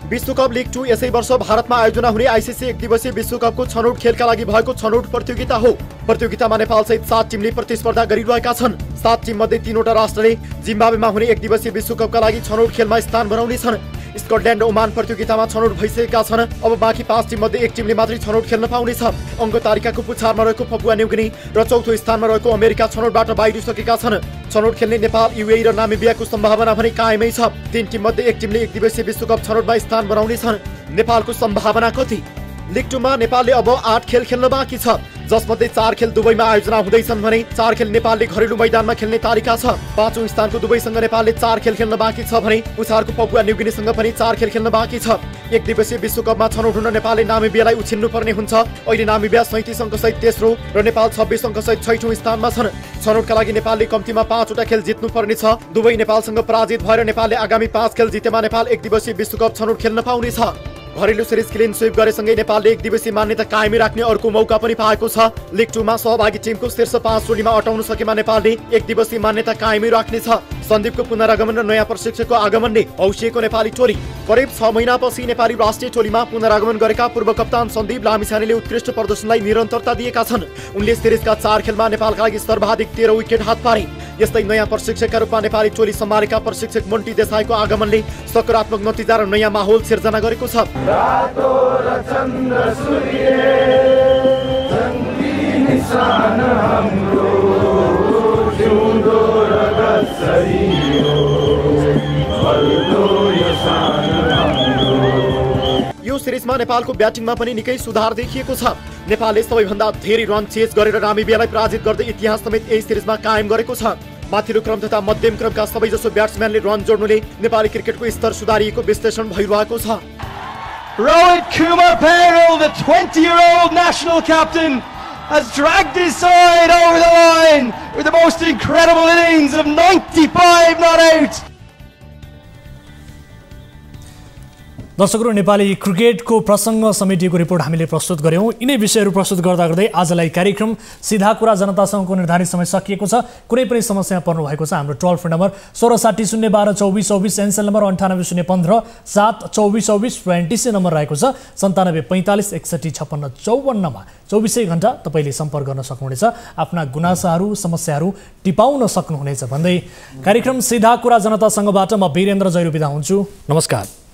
विश्वकप लिग 2 यसै वर्ष भारतमा आयोजना हुने आइसिसी एक दिवसीय विश्वकपको छनौट खेलका लागि भएको छनौट प्रतियोगिता हो। प्रतियोगितामा नेपालसहित 7 टिमले प्रतिस्पर्धा गरिरहेका छन्। 7 टिम मध्ये 3वटा राष्ट्रले जिम्बाब्वेमा हुने एक दिवसीय विश्वकपका लागि छनौट खेलमा स्थान बनाउनेछन्। स्कटल्यान्ड र ओमान प्रतियोगितामा छनौट भइसकेका छन्। अब बाँकी 5 टिम मध्ये 1 टिमले मात्रै छनौट खेल्न पाउनेछ। अङ्क तालिकाको पुछारमा रहेको पपुवा न्युगिनी र चौथो स्थानमा रहेको अमेरिका छनौटबाट बाहिरिसकेका छन्। छनौट खेल्ने नेपाल, युएई र नामिबियाको सम्भावना भने कायमै छ। 3 टिम मध्ये 1 टिमले एक दिवसीय विश्वकप छनौटमा स्थान बनाउनेछन्। नेपालको सम्भावना कति? लिग 2 मा नेपालले अब 8 खेल खेल्न बाँकी छ, जसमध्ये 4 खेल दुबईमा आयोजना हुँदैछन् भने 4 खेल नेपालले घरेलु मैदानमा खेल्ने तालिका छ। 5औं स्थानको दुबईसँग नेपालले 4 खेल खेल्न बाँकी छ भने पुछारको पपुवा न्युगिनीसँग पनि 4 खेल खेल्न बाँकी छ। एक दिवसीय विश्वकपमा छनौट हुन नेपालले नामिबियालाई उछिन्नु पर्ने हुन्छ। अहिले नामिबिया 37 अङ्कसहित तेस्रो र नेपाल 26 अङ्कसहित 6औं स्थानमा छन्। छनौटका लागि नेपालले कम्तीमा 5वटा खेल जित्नु पर्नेछ। दुबई नेपालसँग पराजित भएर नेपालले आगामी 5 खेल जितेमा नेपाल एक दिवसीय विश्वकप छनौट खेल्न पाउनेछ। घरेलु सिरिज क्लिन स्विप गरेसँगै नेपालले एक दिवसीय मान्यता कायमै राख्ने अर्को मौका पनि पाएको छ। लिग 2 मा सहभागी टिमको शीर्ष 5 टोलीमा अटाउन सकेमा नेपालले एक दिवसीय मान्यता कायमै राख्नेछ। सन्दीपको पुनरागमन र नयाँ प्रशिक्षकको आगमनले हौसिएको नेपाली टोली। करिब 6 महिनापछि नेपाली राष्ट्रिय टोलीमा पुनरागमन गरेका पूर्व कप्तान सन्दीप लामिछानेले उत्कृष्ट प्रदर्शनलाई निरन्तरता दिएका छन्। उनले सिरिजका 4 खेलमा नेपालका लागि सर्वाधिक 13 विकेट हात पारे। यस्तै नयाँ प्रशिक्षकका रूपमा नेपाली टोली सम्हालेका प्रशिक्षक मन्टी देसाईको आगमनले सकारात्मक नतिजा र नयाँ माहौल सिर्जना गरेको छ। यो सिरिजमा नेपालको ब्याटिङमा पनि निकै सुधार देखिएको छ। नेपालले सबैभन्दा धेरै रन चेज गरेर नामिबियालाई पराजित गर्दै इतिहास समेत यही सिरिजमा कायम गरेको छ। माथिल्लो क्रम तथा मध्यम क्रमका सबैजसो ब्याट्सम्यानले रन जोड्नुले नेपाली क्रिकेटको स्तर सुधारिएको विश्लेषण भइरहेको छ। Rohit Kumar Paral, the 20-year-old national captain, has dragged his side over the line with the most incredible innings of 95 not out. दर्शकहरू, नेपाली क्रिकेटको प्रसङ्ग समेटिएको रिपोर्ट हामीले प्रस्तुत गऱ्यौँ। यिनै विषयहरू प्रस्तुत गर्दा गर्दै आजलाई कार्यक्रम सिधा कुरा जनतासँगको निर्धारित समय सकिएको छ। कुनै पनि समस्या पर्नु भएको छ, हाम्रो टोल फ्री नम्बर 1660 012 24 24, एनसेल नम्बर 98 015 7 24 24 र एनटिसी नम्बर रहेको छ 97 45 61 56 54 मा 24 घण्टा तपाईँले सम्पर्क गर्न सक्नुहुनेछ। आफ्ना गुनासाहरू समस्याहरू टिपाउन सक्नुहुनेछ भन्दै कार्यक्रम सिधा कुरा जनतासँगबाट म वीरेन्द्र जैरू बिदा हुन्छु। नमस्कार।